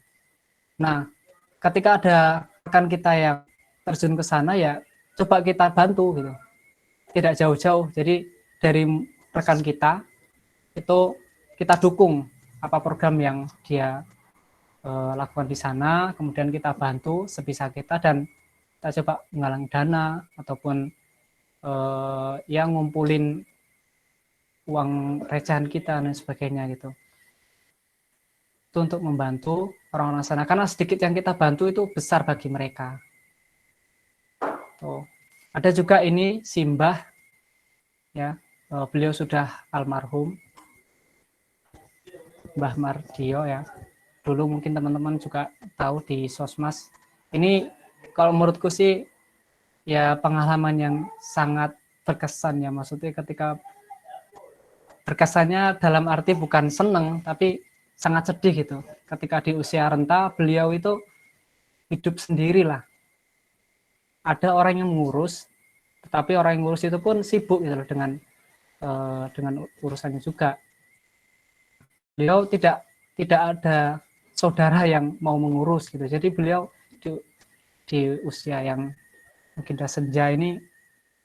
Nah, ketika ada rekan kita yang terjun ke sana ya coba kita bantu gitu, tidak jauh-jauh. Jadi dari rekan kita itu kita dukung apa program yang dia lakukan di sana, kemudian kita bantu sebisa kita dan kita coba menggalang dana ataupun yang ngumpulin uang recehan kita dan sebagainya gitu. Itu untuk membantu orang-orang sana, karena sedikit yang kita bantu itu besar bagi mereka. Tuh. Ada juga ini Simbah ya, beliau sudah almarhum, Mbah Mardio ya. Dulu mungkin teman-teman juga tahu di Sosmas. Ini kalau menurutku sih ya pengalaman yang sangat berkesan ya, maksudnya ketika berkesannya dalam arti bukan seneng tapi sangat sedih gitu. Ketika di usia renta beliau itu hidup sendiri lah. Ada orang yang mengurus, tetapi orang yang ngurus itu pun sibuk gitu loh dengan urusannya juga. Beliau tidak ada saudara yang mau mengurus gitu. Jadi beliau di usia yang mungkin sudah senja ini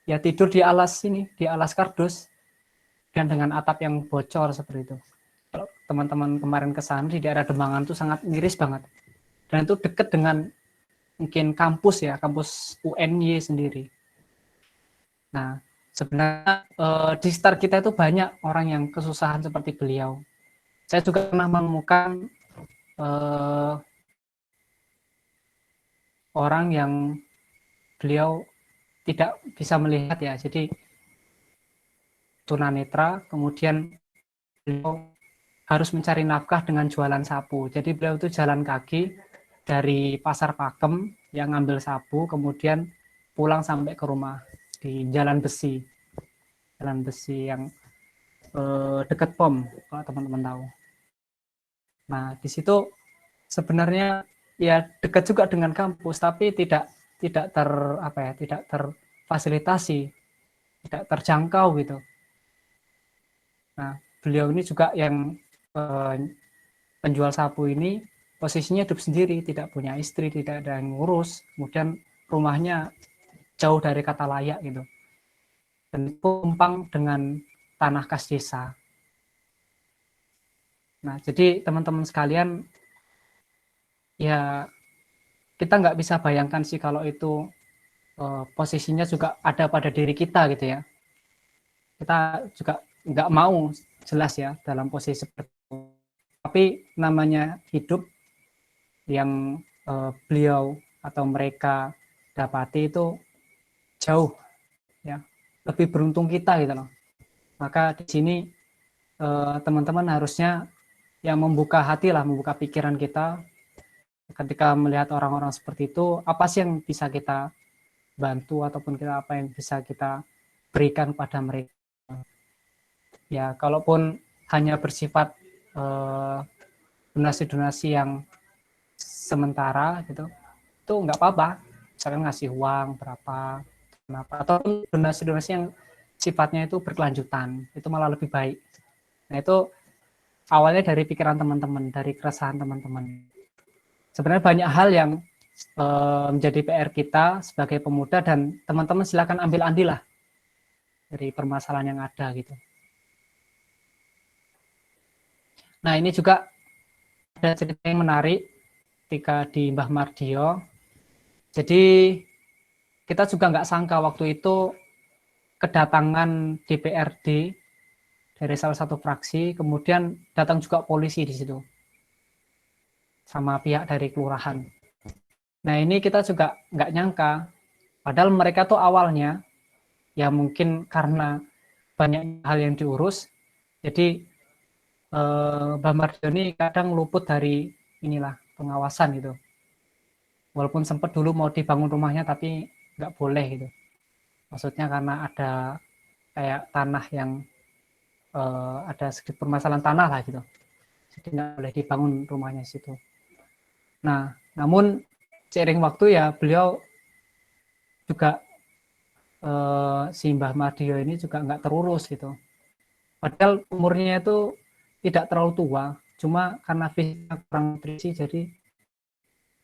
ya tidur di alas kardus dan dengan atap yang bocor seperti itu. Kalau teman-teman kemarin ke sana di daerah Demangan itu sangat miris banget. Dan itu dekat dengan mungkin kampus ya, kampus UNY sendiri. Nah, sebenarnya di sekitar kita itu banyak orang yang kesusahan seperti beliau. Saya juga pernah menemukan orang yang beliau tidak bisa melihat ya, jadi tunanetra, kemudian beliau harus mencari nafkah dengan jualan sapu. Jadi beliau itu jalan kaki dari Pasar Pakem yang ngambil sapu, kemudian pulang sampai ke rumah di Jalan Besi yang dekat POM, kalau teman-teman tahu. Nah, di situ sebenarnya ya dekat juga dengan kampus, tapi tidak tidak terfasilitasi, tidak terjangkau gitu. Nah, beliau ini juga yang penjual sapu ini posisinya hidup sendiri, tidak punya istri, tidak ada yang ngurus, kemudian rumahnya jauh dari kata layak gitu. Dan tumpang dengan tanah kas desa. Nah, jadi teman-teman sekalian, ya kita nggak bisa bayangkan sih kalau itu posisinya juga ada pada diri kita gitu ya. Kita juga nggak mau jelas ya dalam posisi seperti itu. Tapi namanya hidup yang beliau atau mereka dapati itu jauh ya, lebih beruntung kita gitu loh. Maka di sini teman-teman harusnya yang membuka hati lah, membuka pikiran kita ketika melihat orang-orang seperti itu, apa sih yang bisa kita bantu ataupun apa yang bisa kita berikan pada mereka. Ya, kalaupun hanya bersifat donasi-donasi yang sementara gitu, itu nggak apa-apa. Misalkan ngasih uang berapa, atau donasi-donasi yang sifatnya itu berkelanjutan, itu malah lebih baik. Nah, itu awalnya dari pikiran teman-teman, dari keresahan teman-teman. Sebenarnya banyak hal yang menjadi PR kita sebagai pemuda, dan teman-teman silakan ambil andilah dari permasalahan yang ada gitu. Nah, ini juga ada cerita yang menarik ketika di Mbah Mardio. Jadi kita juga nggak sangka waktu itu kedatangan DPRD dari salah satu fraksi, kemudian datang juga polisi di situ sama pihak dari kelurahan. Nah, ini kita juga nggak nyangka, padahal mereka tuh awalnya ya mungkin karena banyak hal yang diurus, jadi Mbak Mardio ini kadang luput dari inilah pengawasan gitu. Walaupun sempat dulu mau dibangun rumahnya tapi nggak boleh gitu. Maksudnya karena ada kayak tanah yang ada sedikit permasalahan tanah lah gitu. Jadi nggak boleh dibangun rumahnya situ. Nah, namun seiring waktu ya beliau juga si Mbah Mardio ini juga nggak terurus gitu. Padahal umurnya itu tidak terlalu tua, cuma karena fisiknya kurang nutrisi jadi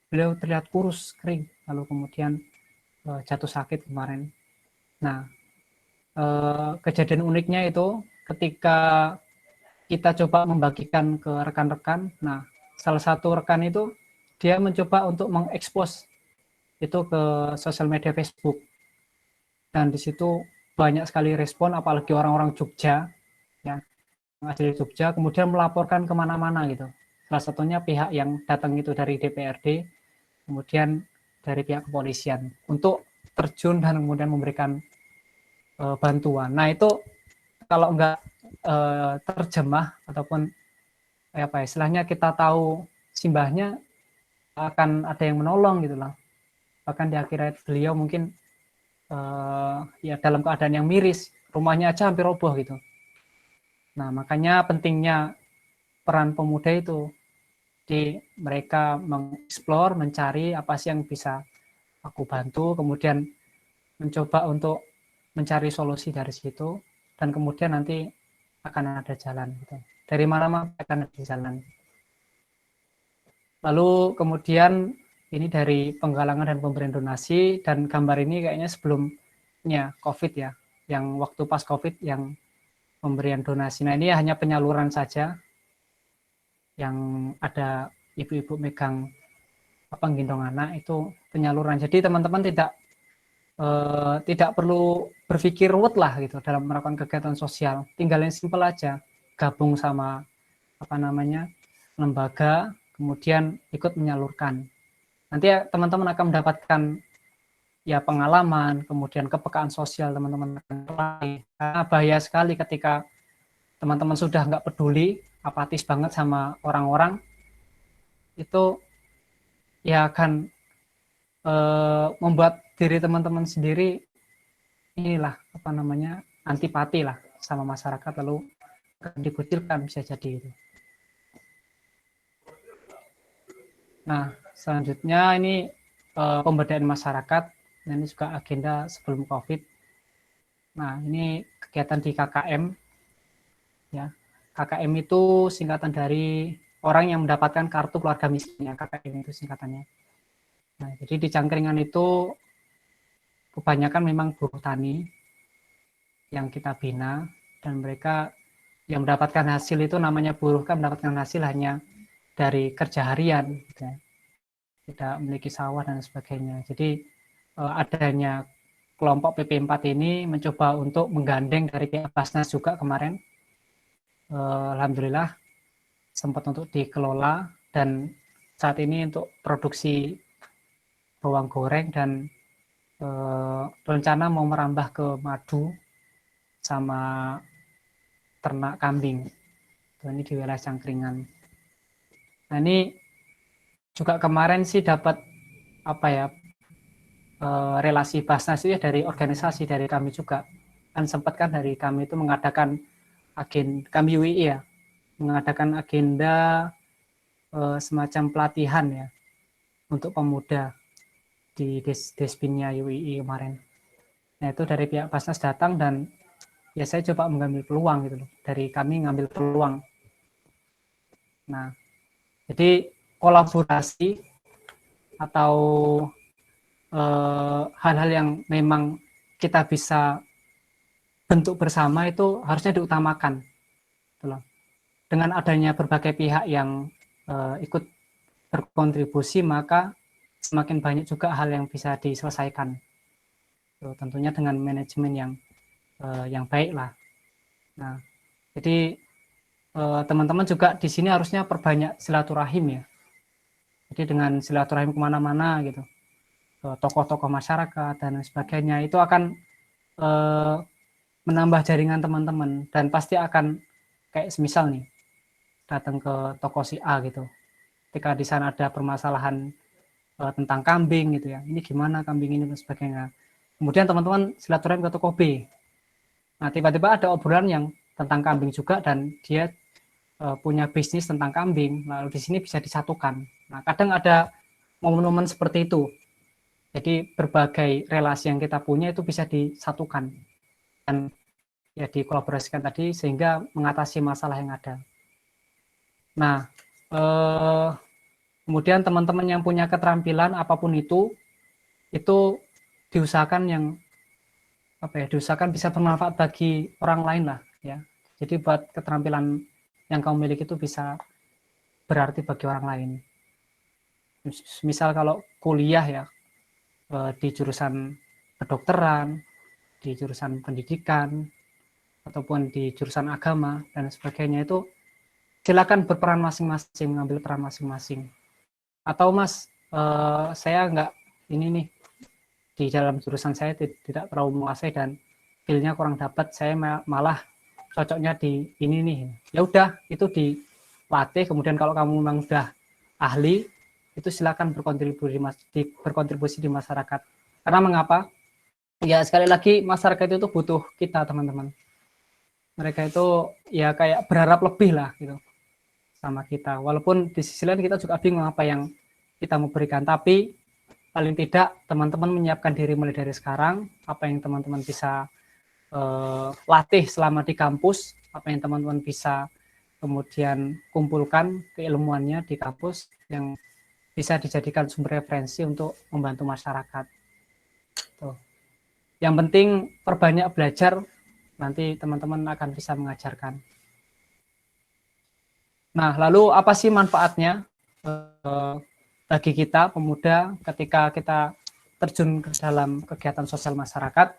beliau terlihat kurus, kering, lalu kemudian jatuh sakit kemarin. Nah, kejadian uniknya itu ketika kita coba membagikan ke rekan-rekan, nah salah satu rekan itu dia mencoba untuk mengekspos itu ke sosial media Facebook, dan di situ banyak sekali respon, apalagi orang-orang Jogja ya, asli Jogja, kemudian melaporkan kemana-mana gitu. Salah satunya pihak yang datang itu dari DPRD, kemudian dari pihak kepolisian untuk terjun dan kemudian memberikan bantuan. Nah, itu kalau enggak terjemah ataupun apa istilahnya kita tahu simbahnya akan ada yang menolong gitu lah. Bahkan di akhirat beliau mungkin ya dalam keadaan yang miris, rumahnya aja hampir roboh gitu. Nah, makanya pentingnya peran pemuda itu di mereka mengeksplor, mencari apa sih yang bisa aku bantu, kemudian mencoba untuk mencari solusi dari situ, dan kemudian nanti akan ada jalan gitu. Dari mana akan ada jalan. Lalu kemudian ini dari penggalangan dan pemberian donasi, dan gambar ini kayaknya sebelumnya COVID ya, yang waktu pas COVID yang pemberian donasi. Nah, ini hanya penyaluran saja, yang ada ibu-ibu megang gendong anak, itu penyaluran. Jadi teman-teman tidak perlu berpikir ruwet lah gitu dalam melakukan kegiatan sosial. Tinggal yang simpel aja, gabung sama lembaga, kemudian ikut menyalurkan. Nanti ya, teman-teman akan mendapatkan ya pengalaman, kemudian kepekaan sosial teman-teman. Karena bahaya sekali ketika teman-teman sudah nggak peduli apatis banget sama orang-orang, itu ya akan membuat diri teman-teman sendiri inilah apa namanya antipati lah sama masyarakat, lalu dikucilkan bisa jadi itu. Nah, selanjutnya ini pemberdayaan masyarakat. Nah, ini juga agenda sebelum COVID. Nah, ini kegiatan di KKM. Ya, KKM itu singkatan dari orang yang mendapatkan kartu keluarga miskin. Ya, KKM itu singkatannya. Nah, jadi di Cangkringan itu kebanyakan memang buruh tani yang kita bina, dan mereka yang mendapatkan hasil itu namanya buruh kan mendapatkan hasil hanya dari kerja harian, gitu ya. Tidak memiliki sawah dan sebagainya. Jadi adanya kelompok PP4 ini mencoba untuk menggandeng dari pihak Basnas juga kemarin. Alhamdulillah sempat untuk dikelola, dan saat ini untuk produksi bawang goreng dan rencana mau merambah ke madu sama ternak kambing. Ini di wilayah Cangkringan. Nah, ini juga kemarin sih dapat apa ya, relasi Basnas itu ya dari organisasi dari kami juga. Kan sempat kan dari kami itu mengadakan kami UII ya, mengadakan agenda semacam pelatihan ya untuk pemuda di Despinnya UII kemarin. Nah, itu dari pihak Basnas datang, dan ya saya coba mengambil peluang gitu loh. Dari kami ngambil peluang. Nah, jadi kolaborasi atau hal-hal yang memang kita bisa bentuk bersama itu harusnya diutamakan. Gitu loh. Dengan adanya berbagai pihak yang ikut berkontribusi, maka semakin banyak juga hal yang bisa diselesaikan. Tentunya dengan manajemen yang baik lah. Nah, jadi teman-teman juga di sini harusnya perbanyak silaturahim ya. Jadi dengan silaturahim kemana-mana gitu, tokoh-tokoh masyarakat dan sebagainya, itu akan menambah jaringan teman-teman, dan pasti akan kayak semisal nih datang ke toko si A gitu. Ketika di sana ada permasalahan tentang kambing gitu ya, ini gimana kambing ini dan sebagainya. Kemudian teman-teman silaturahim ke toko B. Nah, tiba-tiba ada obrolan yang tentang kambing juga, dan dia punya bisnis tentang kambing, lalu di sini bisa disatukan. Nah, kadang ada momen-momen seperti itu. Jadi berbagai relasi yang kita punya itu bisa disatukan dan ya dikolaborasikan tadi sehingga mengatasi masalah yang ada. Nah, kemudian teman-teman yang punya keterampilan apapun itu diusahakan yang diusahakan bisa bermanfaat bagi orang lain lah ya. Jadi buat keterampilan yang kamu miliki itu bisa berarti bagi orang lain. Misal kalau kuliah ya di jurusan kedokteran, di jurusan pendidikan, ataupun di jurusan agama dan sebagainya, itu silakan berperan masing-masing, mengambil peran masing-masing. Atau Mas, saya nggak ini nih, di dalam jurusan saya tidak terlalu menguasai dan feel-nya kurang dapat, saya malah cocoknya di ini nih. Ya udah, itu dilatih, kemudian kalau kamu memang sudah ahli, itu silakan berkontribusi di masyarakat. Karena mengapa? Ya sekali lagi masyarakat itu butuh kita, teman-teman. Mereka itu ya kayak berharap lebih lah gitu sama kita. Walaupun di sisi lain kita juga bingung apa yang kita mau berikan, tapi paling tidak teman-teman menyiapkan diri mulai dari sekarang, apa yang teman-teman bisa latih selama di kampus, apa yang teman-teman bisa kemudian kumpulkan keilmuannya di kampus yang bisa dijadikan sumber referensi untuk membantu masyarakat. Tuh. Yang penting perbanyak belajar, nanti teman-teman akan bisa mengajarkan. Nah, lalu apa sih manfaatnya bagi kita pemuda ketika kita terjun ke dalam kegiatan sosial masyarakat?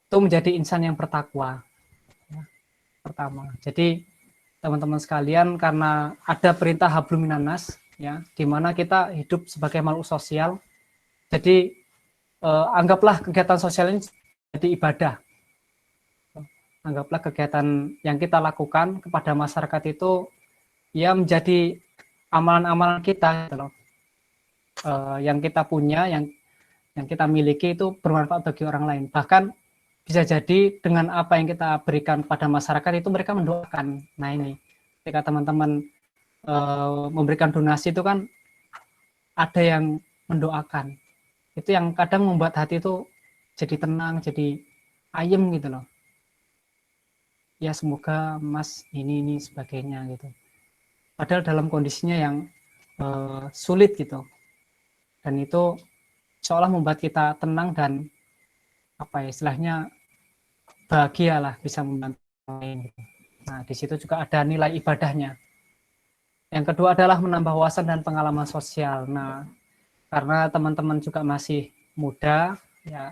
Itu menjadi insan yang bertakwa. Pertama, jadi teman-teman sekalian, karena ada perintah hablum minanas, ya, di mana kita hidup sebagai makhluk sosial. Jadi anggaplah kegiatan sosial ini jadi ibadah. Anggaplah kegiatan yang kita lakukan kepada masyarakat itu ya menjadi amalan-amalan kita gitu loh. Yang kita punya, yang kita miliki itu bermanfaat bagi orang lain. Bahkan bisa jadi dengan apa yang kita berikan pada masyarakat itu mereka mendoakan. Nah ini, ketika teman-teman memberikan donasi itu kan ada yang mendoakan. Itu yang kadang membuat hati itu jadi tenang, jadi ayem gitu loh. Ya semoga Mas ini sebagainya gitu. Padahal dalam kondisinya yang sulit gitu. Dan itu seolah membuat kita tenang dan apa ya istilahnya bahagia lah bisa membantu orang lain gitu. Nah di situ juga ada nilai ibadahnya. Yang kedua adalah menambah wawasan dan pengalaman sosial. Nah karena teman-teman juga masih muda, ya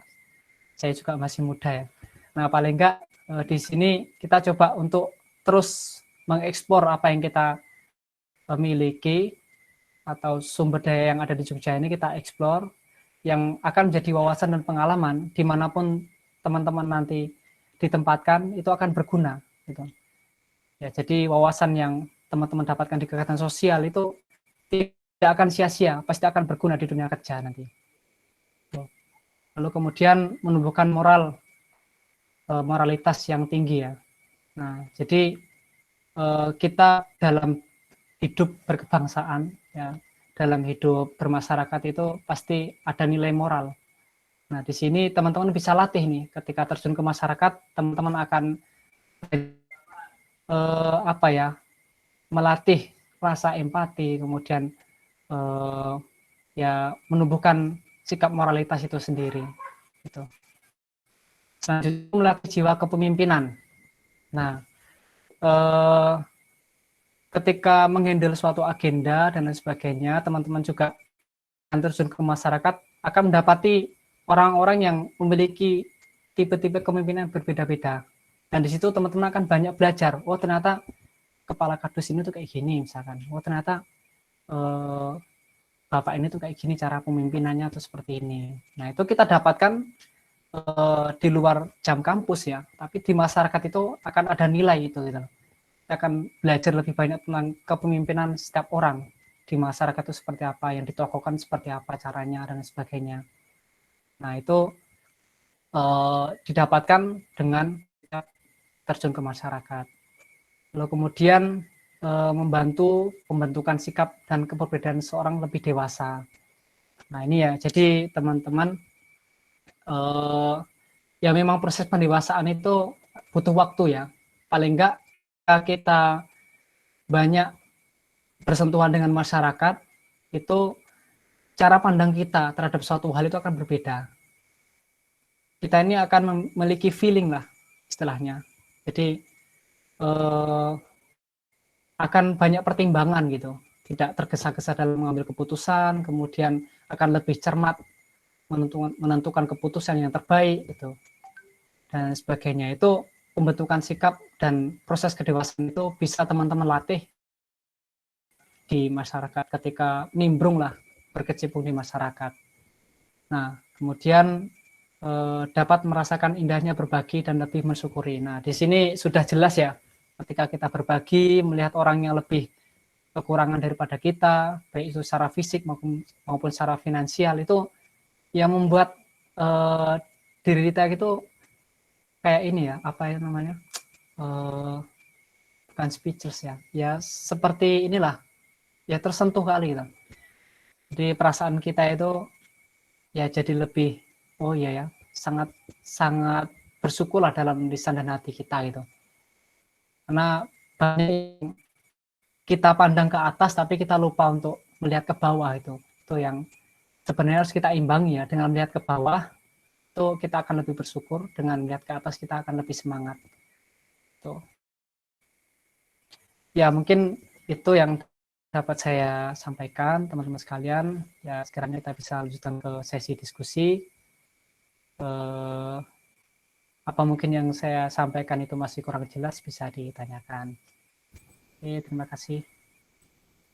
saya juga masih muda ya. Nah paling enggak di sini kita coba untuk terus mengeksplor apa yang kita miliki atau sumber daya yang ada di Jogja ini kita eksplor yang akan menjadi wawasan dan pengalaman dimanapun teman-teman nanti ditempatkan itu akan berguna gitu. Ya, jadi wawasan yang teman-teman dapatkan di kegiatan sosial itu tidak akan sia-sia, pasti akan berguna di dunia kerja nanti. Lalu kemudian menumbuhkan moralitas yang tinggi ya. Nah, jadi kita dalam hidup berkebangsaan ya, dalam hidup bermasyarakat itu pasti ada nilai moral. Nah, di sini teman-teman bisa latih nih, ketika terjun ke masyarakat, teman-teman akan apa ya, melatih rasa empati, kemudian ya menumbuhkan sikap moralitas itu sendiri. Gitu. Selanjutnya melatih jiwa kepemimpinan. Nah, ketika menghandle suatu agenda dan lain sebagainya, teman-teman juga akan terjun ke masyarakat akan mendapati orang-orang yang memiliki tipe-tipe kepemimpinan berbeda-beda. Dan di situ teman-teman akan banyak belajar. Oh ternyata kepala kardus ini tuh kayak gini misalkan. Oh ternyata bapak ini tuh kayak gini cara pemimpinannya tuh seperti ini. Nah itu kita dapatkan di luar jam kampus ya. Tapi di masyarakat itu akan ada nilai itu gitu. Kita akan belajar lebih banyak tentang kepemimpinan setiap orang di masyarakat itu seperti apa, yang ditokohkan seperti apa caranya dan sebagainya. Nah itu didapatkan dengan terjun ke masyarakat. Lalu kemudian membantu pembentukan sikap dan kepribadian seorang lebih dewasa. Nah ini ya, jadi teman-teman ya memang proses pendewasaan itu butuh waktu ya. Paling enggak kita banyak bersentuhan dengan masyarakat, itu cara pandang kita terhadap suatu hal itu akan berbeda. Kita ini akan memiliki feeling lah istilahnya. Jadi akan banyak pertimbangan gitu, tidak tergesa-gesa dalam mengambil keputusan, kemudian akan lebih cermat menentukan keputusan yang terbaik gitu dan sebagainya. Itu pembentukan sikap dan proses kedewasaan itu bisa teman-teman latih di masyarakat ketika nimbrung lah, berkecimpung di masyarakat. Nah kemudian dapat merasakan indahnya berbagi dan lebih mensyukuri. Nah di sini sudah jelas ya, ketika kita berbagi, melihat orang yang lebih kekurangan daripada kita, baik itu secara fisik maupun secara finansial, itu yang membuat diri kita itu kayak ini ya, apa ya namanya, bukan speechless ya, ya seperti inilah, ya tersentuh kali gitu. Jadi perasaan kita itu ya jadi lebih, oh iya ya, sangat sangat bersyukurlah dalam lisan dan hati kita gitu. Karena banyak kita pandang ke atas tapi kita lupa untuk melihat ke bawah, itu yang sebenarnya harus kita imbangi ya. Dengan melihat ke bawah itu kita akan lebih bersyukur, dengan melihat ke atas kita akan lebih semangat. Tuh. Ya mungkin itu yang dapat saya sampaikan teman-teman sekalian. Ya sekarang kita bisa lanjutkan ke sesi diskusi. Apa mungkin yang saya sampaikan itu masih kurang jelas bisa ditanyakan. Oke, terima kasih.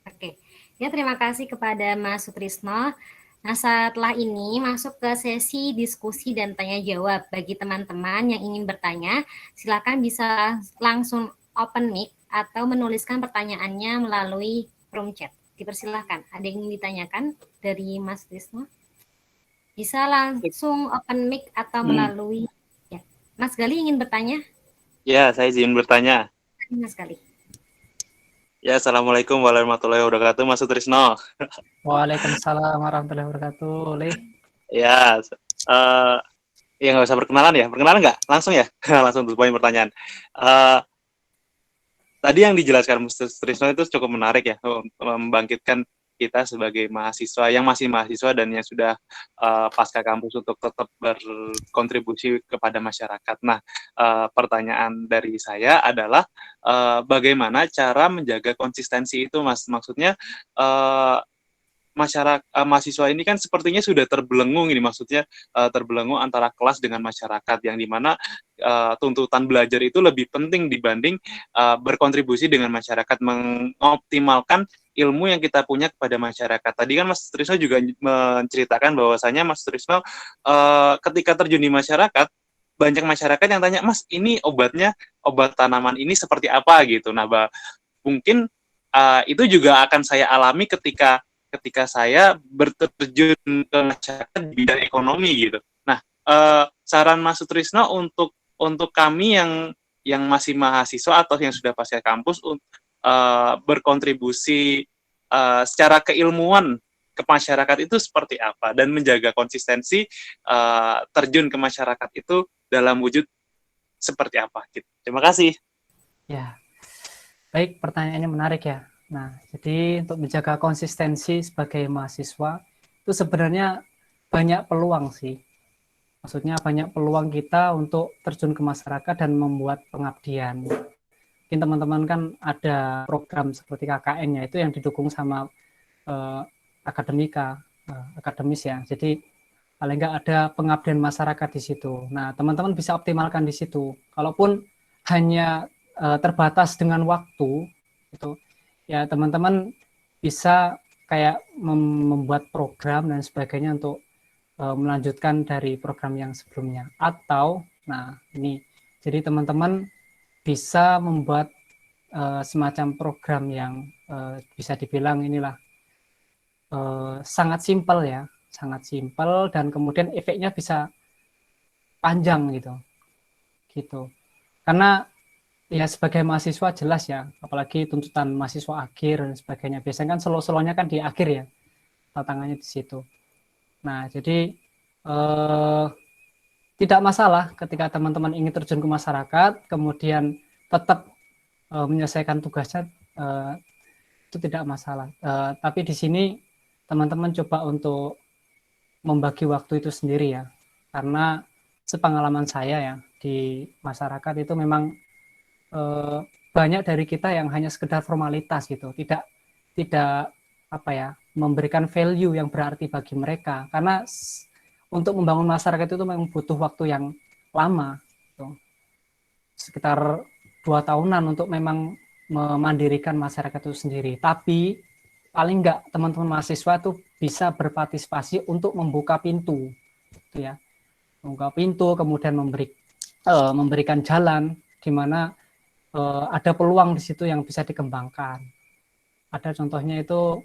Oke, ya terima kasih kepada Mas Sutrisno. Nah, setelah ini masuk ke sesi diskusi dan tanya jawab. Bagi teman-teman yang ingin bertanya, silakan bisa langsung open mic atau menuliskan pertanyaannya melalui room chat. Dipersilahkan. Ada yang ingin ditanyakan dari Mas Krisno? Bisa langsung open mic atau melalui ya. Mas Gali ingin bertanya? Ya, saya izin bertanya. Mas Gali. Ya, Assalamualaikum warahmatullahi wabarakatuh, Mas Sutrisno. Waalaikumsalam warahmatullahi wabarakatuh. Leh. Ya, ya nggak usah perkenalan ya. Perkenalan nggak? Langsung ya? Langsung untuk poin pertanyaan. Tadi yang dijelaskan Mas Sutrisno itu cukup menarik ya, membangkitkan kita sebagai mahasiswa yang masih mahasiswa dan yang sudah pasca kampus untuk tetap berkontribusi kepada masyarakat. Nah, pertanyaan dari saya adalah bagaimana cara menjaga konsistensi itu, Mas? Maksudnya mahasiswa ini kan sepertinya sudah terbelenggu ini, maksudnya terbelenggu antara kelas dengan masyarakat, yang dimana tuntutan belajar itu lebih penting dibanding berkontribusi dengan masyarakat, mengoptimalkan ilmu yang kita punya kepada masyarakat. Tadi kan Mas Trisno juga menceritakan bahwasanya Mas Trisno ketika terjun di masyarakat, banyak masyarakat yang tanya, Mas, ini obatnya, obat tanaman ini seperti apa gitu. Nah, mungkin itu juga akan saya alami ketika saya berterjun ke masyarakat di bidang ekonomi gitu. Nah, saran Mas Sutrisno untuk kami yang masih mahasiswa atau yang sudah pasca kampus berkontribusi secara keilmuan ke masyarakat itu seperti apa, dan menjaga konsistensi terjun ke masyarakat itu dalam wujud seperti apa gitu. Terima kasih. Ya, baik, pertanyaannya menarik ya. Nah, jadi untuk menjaga konsistensi sebagai mahasiswa itu sebenarnya banyak peluang sih. Maksudnya banyak peluang kita untuk terjun ke masyarakat dan membuat pengabdian. Mungkin teman-teman kan ada program seperti KKN-nya itu yang didukung sama akademis ya. Jadi paling nggak ada pengabdian masyarakat di situ. Nah, teman-teman bisa optimalkan di situ. Kalaupun hanya terbatas dengan waktu, itu ya teman-teman bisa kayak membuat program dan sebagainya untuk melanjutkan dari program yang sebelumnya. Atau, nah ini, jadi teman-teman bisa membuat semacam program yang bisa dibilang inilah sangat simpel ya, sangat simpel, dan kemudian efeknya bisa panjang gitu. Karena ya sebagai mahasiswa jelas ya, apalagi tuntutan mahasiswa akhir dan sebagainya. Biasanya kan selo-selonya kan di akhir ya, tantangannya di situ. Nah, jadi tidak masalah ketika teman-teman ingin terjun ke masyarakat, kemudian tetap menyelesaikan tugasnya, itu tidak masalah. Tapi di sini teman-teman coba untuk membagi waktu itu sendiri ya, karena sepengalaman saya ya di masyarakat itu memang banyak dari kita yang hanya sekedar formalitas gitu, tidak apa ya, memberikan value yang berarti bagi mereka, karena untuk membangun masyarakat itu memang butuh waktu yang lama gitu. Sekitar 2 tahunan untuk memang memandirikan masyarakat itu sendiri. Tapi paling enggak teman-teman mahasiswa tuh bisa berpartisipasi untuk membuka pintu gitu ya, membuka pintu, kemudian memberikan jalan di mana ada peluang di situ yang bisa dikembangkan. Ada contohnya itu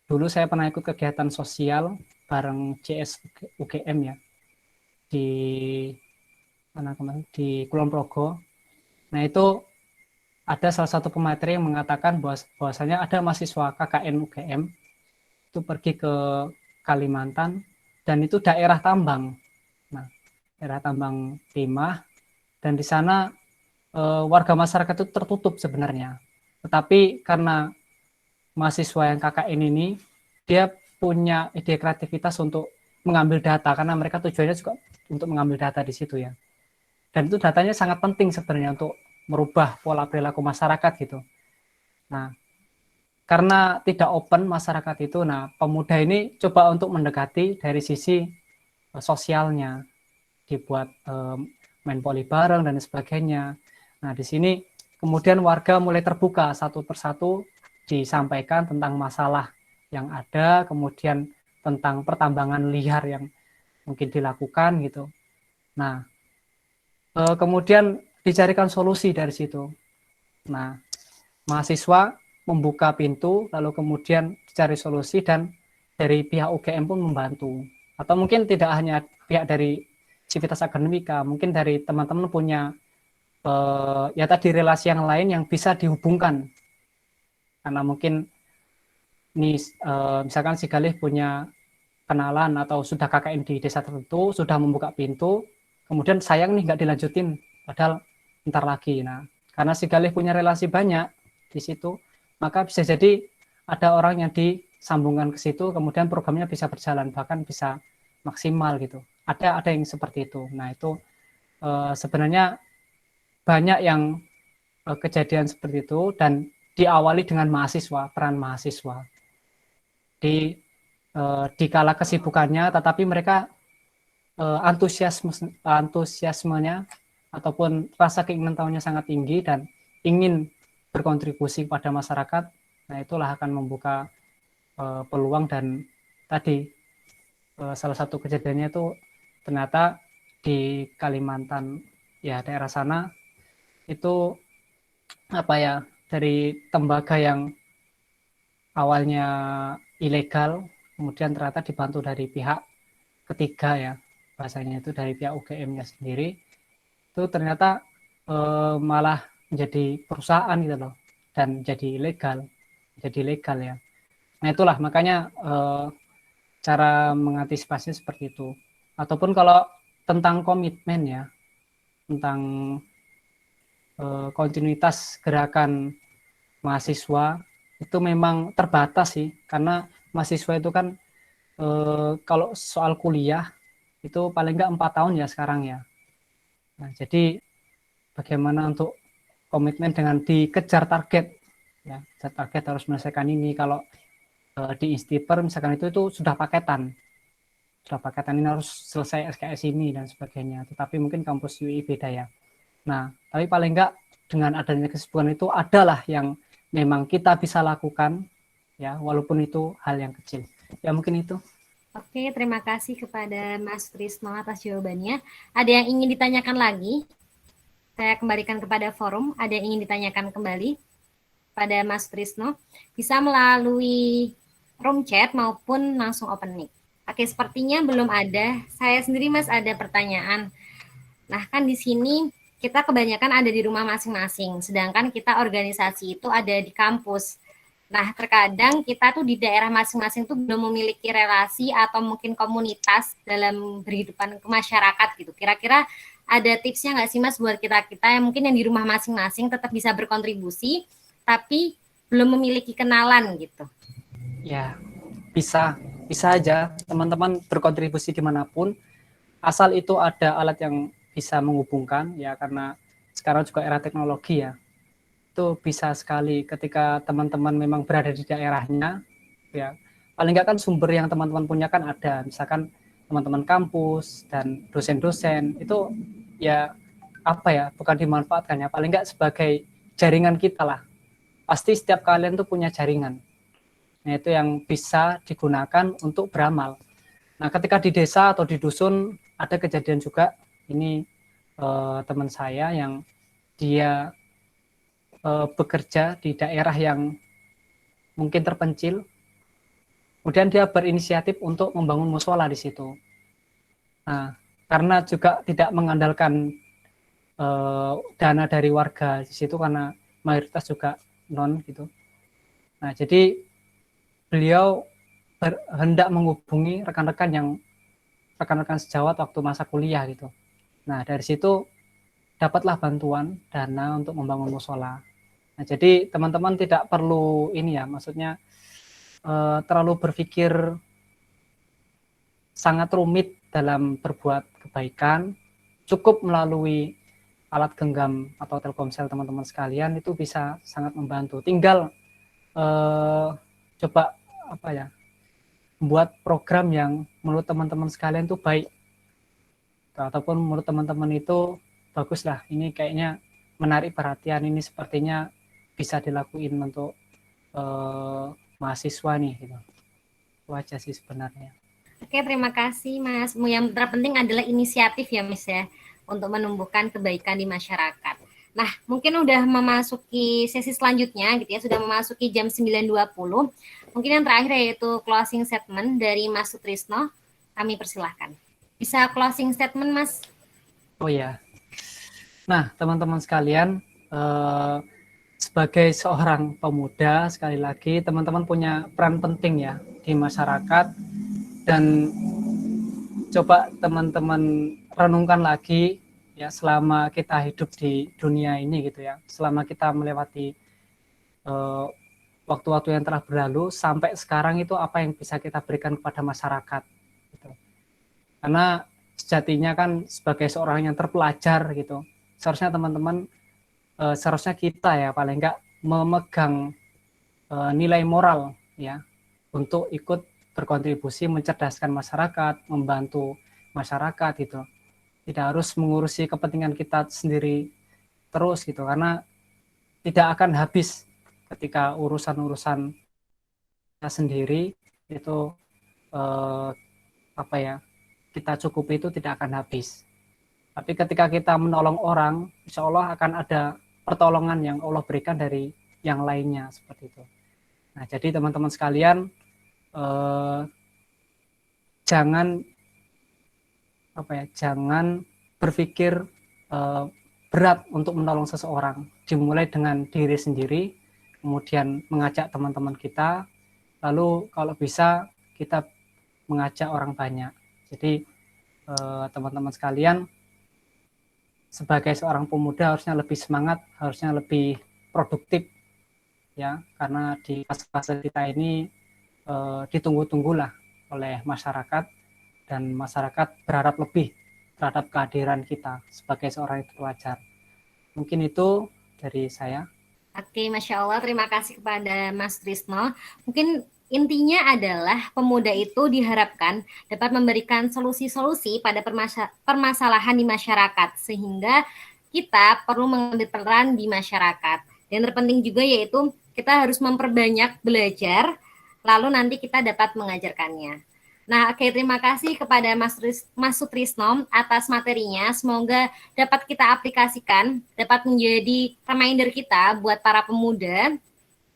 dulu saya pernah ikut kegiatan sosial bareng CS UGM ya, di mana kemarin, di Kulon Progo. Nah, itu ada salah satu pemateri yang mengatakan bahwasanya ada mahasiswa KKN UGM itu pergi ke Kalimantan, dan itu daerah tambang. Nah, daerah tambang timah, dan di sana warga masyarakat itu tertutup sebenarnya. Tetapi karena mahasiswa yang KKN ini, dia punya ide kreativitas untuk mengambil data, karena mereka tujuannya juga untuk mengambil data di situ ya. Dan itu datanya sangat penting sebenarnya untuk merubah pola perilaku masyarakat gitu. Nah, karena tidak open masyarakat itu, nah pemuda ini coba untuk mendekati dari sisi sosialnya, dibuat main poli bareng dan sebagainya. Nah, di sini kemudian warga mulai terbuka satu persatu, disampaikan tentang masalah yang ada, kemudian tentang pertambangan liar yang mungkin dilakukan gitu. Nah, kemudian dicarikan solusi dari situ. Nah, mahasiswa membuka pintu, lalu kemudian dicari solusi, dan dari pihak UGM pun membantu. Atau mungkin tidak hanya pihak dari Civitas Akademika, mungkin dari teman-teman punya ya tadi relasi yang lain yang bisa dihubungkan. Karena mungkin ini misalkan si Galih punya kenalan atau sudah KKN di desa tertentu, sudah membuka pintu, kemudian sayang nih nggak dilanjutin, padahal ntar lagi. Nah, karena si Galih punya relasi banyak di situ, maka bisa jadi ada orang yang disambungkan ke situ, kemudian programnya bisa berjalan, bahkan bisa maksimal gitu. Ada yang seperti itu. Nah, itu sebenarnya banyak yang kejadian seperti itu, dan diawali dengan mahasiswa, peran mahasiswa. Di kala kesibukannya, tetapi mereka antusiasmenya ataupun rasa keinginan tahunya sangat tinggi dan ingin berkontribusi pada masyarakat. Nah, itulah akan membuka peluang. Dan tadi salah satu kejadiannya itu ternyata di Kalimantan, ya daerah sana itu apa ya, dari tembaga yang awalnya ilegal, kemudian ternyata dibantu dari pihak ketiga, ya bahasanya itu dari pihak UGM-nya sendiri, itu ternyata malah menjadi perusahaan gitu loh, dan jadi legal ya. Nah, itulah makanya cara mengantisipasi seperti itu. Ataupun kalau tentang komitmen ya, tentang kontinuitas gerakan mahasiswa itu memang terbatas sih, karena mahasiswa itu kan kalau soal kuliah itu paling nggak 4 tahun ya sekarang ya. Nah, jadi bagaimana untuk komitmen dengan dikejar target, ya target harus menyelesaikan ini. Kalau di Instiper misalkan itu sudah paketan ini harus selesai SKS ini dan sebagainya. Tetapi mungkin kampus UI beda ya. Nah, tapi paling nggak dengan adanya kesibukan itu adalah yang memang kita bisa lakukan, ya walaupun itu hal yang kecil. Ya mungkin itu. Oke, terima kasih kepada Mas Trisno atas jawabannya. Ada yang ingin ditanyakan lagi? Saya kembalikan kepada forum. Ada yang ingin ditanyakan kembali pada Mas Trisno? Bisa melalui room chat maupun langsung open mic. Oke, sepertinya belum ada. Saya sendiri Mas ada pertanyaan. Nah, kan di sini kita kebanyakan ada di rumah masing-masing, sedangkan kita organisasi itu ada di kampus. Nah, terkadang kita tuh di daerah masing-masing tuh belum memiliki relasi atau mungkin komunitas dalam berhidupan ke masyarakat gitu. Kira-kira ada tipsnya nggak sih Mas buat kita-kita yang mungkin yang di rumah masing-masing tetap bisa berkontribusi, tapi belum memiliki kenalan gitu? Ya, bisa aja teman-teman berkontribusi dimanapun, asal itu ada alat yang bisa menghubungkan, ya karena sekarang juga era teknologi ya. Itu bisa sekali ketika teman-teman memang berada di daerahnya, ya paling nggak kan sumber yang teman-teman punya kan ada, misalkan teman-teman kampus dan dosen-dosen itu ya apa ya, bukan dimanfaatkan ya, paling nggak sebagai jaringan kita lah. Pasti setiap kalian tuh punya jaringan. Nah, itu yang bisa digunakan untuk beramal. Nah, ketika di desa atau di dusun ada kejadian juga, ini teman saya yang dia bekerja di daerah yang mungkin terpencil, kemudian dia berinisiatif untuk membangun musola di situ. Nah, karena juga tidak mengandalkan dana dari warga di situ, karena mayoritas juga non gitu. Nah, jadi beliau hendak menghubungi rekan-rekan sejawat waktu masa kuliah gitu. Nah, dari situ dapatlah bantuan dana untuk membangun musola. Nah, jadi teman-teman tidak perlu ini ya, maksudnya terlalu berpikir sangat rumit dalam berbuat kebaikan. Cukup melalui alat genggam atau Telkomsel teman-teman sekalian itu bisa sangat membantu. Tinggal coba apa ya, membuat program yang menurut teman-teman sekalian itu baik, ataupun menurut teman-teman itu bagus lah, ini kayaknya menarik perhatian, ini sepertinya bisa dilakuin untuk mahasiswa nih gitu. Itu aja sih sebenarnya. Oke, terima kasih Mas. Yang terpenting adalah inisiatif ya Mas ya, untuk menumbuhkan kebaikan di masyarakat. Nah, mungkin udah memasuki sesi selanjutnya gitu ya, sudah memasuki jam 9.20. Mungkin yang terakhir yaitu closing statement dari Mas Sutrisno. Kami persilahkan. Bisa closing statement Mas? Oh ya. Nah, teman-teman sekalian, sebagai seorang pemuda, sekali lagi teman-teman punya peran penting ya di masyarakat, dan coba teman-teman renungkan lagi ya, selama kita hidup di dunia ini gitu ya, selama kita melewati waktu-waktu yang telah berlalu sampai sekarang, itu apa yang bisa kita berikan kepada masyarakat gitu. Karena sejatinya kan sebagai seorang yang terpelajar gitu, seharusnya teman-teman, seharusnya kita ya paling enggak memegang nilai moral ya, untuk ikut berkontribusi mencerdaskan masyarakat, membantu masyarakat gitu. Tidak harus mengurusi kepentingan kita sendiri terus gitu, karena tidak akan habis ketika urusan-urusan kita sendiri itu kita cukupi, itu tidak akan habis. Tapi ketika kita menolong orang, insya Allah akan ada pertolongan yang Allah berikan dari yang lainnya, seperti itu. Nah, jadi teman-teman sekalian, jangan berpikir berat untuk menolong seseorang. Dimulai dengan diri sendiri, kemudian mengajak teman-teman kita, lalu kalau bisa kita mengajak orang banyak. Jadi teman-teman sekalian, sebagai seorang pemuda harusnya lebih semangat, harusnya lebih produktif ya, karena di fase kita ini ditunggu-tunggulah oleh masyarakat, dan masyarakat berharap lebih terhadap kehadiran kita sebagai seorang pelajar. Mungkin itu dari saya. Oke, Masya Allah, terima kasih kepada Mas Trisno. Mungkin intinya adalah pemuda itu diharapkan dapat memberikan solusi-solusi pada permasalahan di masyarakat, sehingga kita perlu mengambil peran di masyarakat. Dan terpenting juga yaitu kita harus memperbanyak belajar, lalu nanti kita dapat mengajarkannya. Nah, oke, terima kasih kepada Mas Sutrisno atas materinya. Semoga dapat kita aplikasikan, dapat menjadi reminder kita buat para pemuda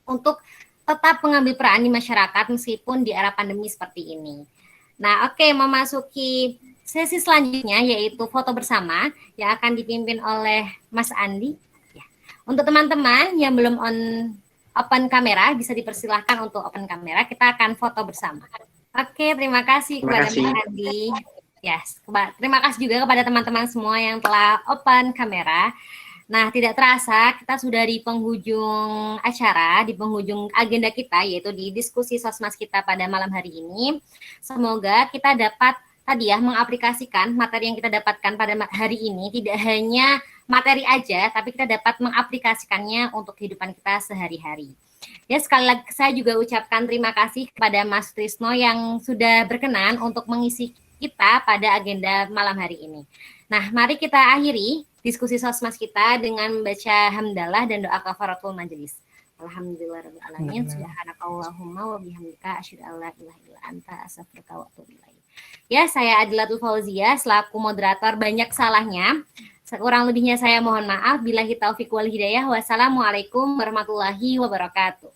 untuk tetap mengambil peran di masyarakat meskipun di era pandemi seperti ini. Nah, oke, memasuki sesi selanjutnya yaitu foto bersama yang akan dipimpin oleh Mas Andi. Ya. Untuk teman-teman yang belum open kamera, bisa dipersilahkan untuk open kamera. Kita akan foto bersama. Oke, terima kasih kepada Mas Andi. Yes, terima kasih juga kepada teman-teman semua yang telah open kamera. Nah, tidak terasa kita sudah di penghujung acara, di penghujung agenda kita, yaitu di diskusi Sosmas kita pada malam hari ini. Semoga kita dapat tadi ya mengaplikasikan materi yang kita dapatkan pada hari ini, tidak hanya materi aja, tapi kita dapat mengaplikasikannya untuk kehidupan kita sehari-hari. Ya, sekali lagi saya juga ucapkan terima kasih kepada Mas Trisno yang sudah berkenan untuk mengisi kita pada agenda malam hari ini. Nah, mari kita akhiri diskusi Sosmas kita dengan membaca hamdalah dan doa kafaratul majelis. Alhamdulillahirabbil alamin. Subhanakallahumma wa bihamdika asyhadu an la ilaha illa anta astaghfiruka wa atubu ilaik. Ya, saya Adilatul Fauzia selaku moderator, banyak salahnya. Kurang lebihnya saya mohon maaf. Billahi taufiq wal hidayah. Wassalamualaikum warahmatullahi wabarakatuh.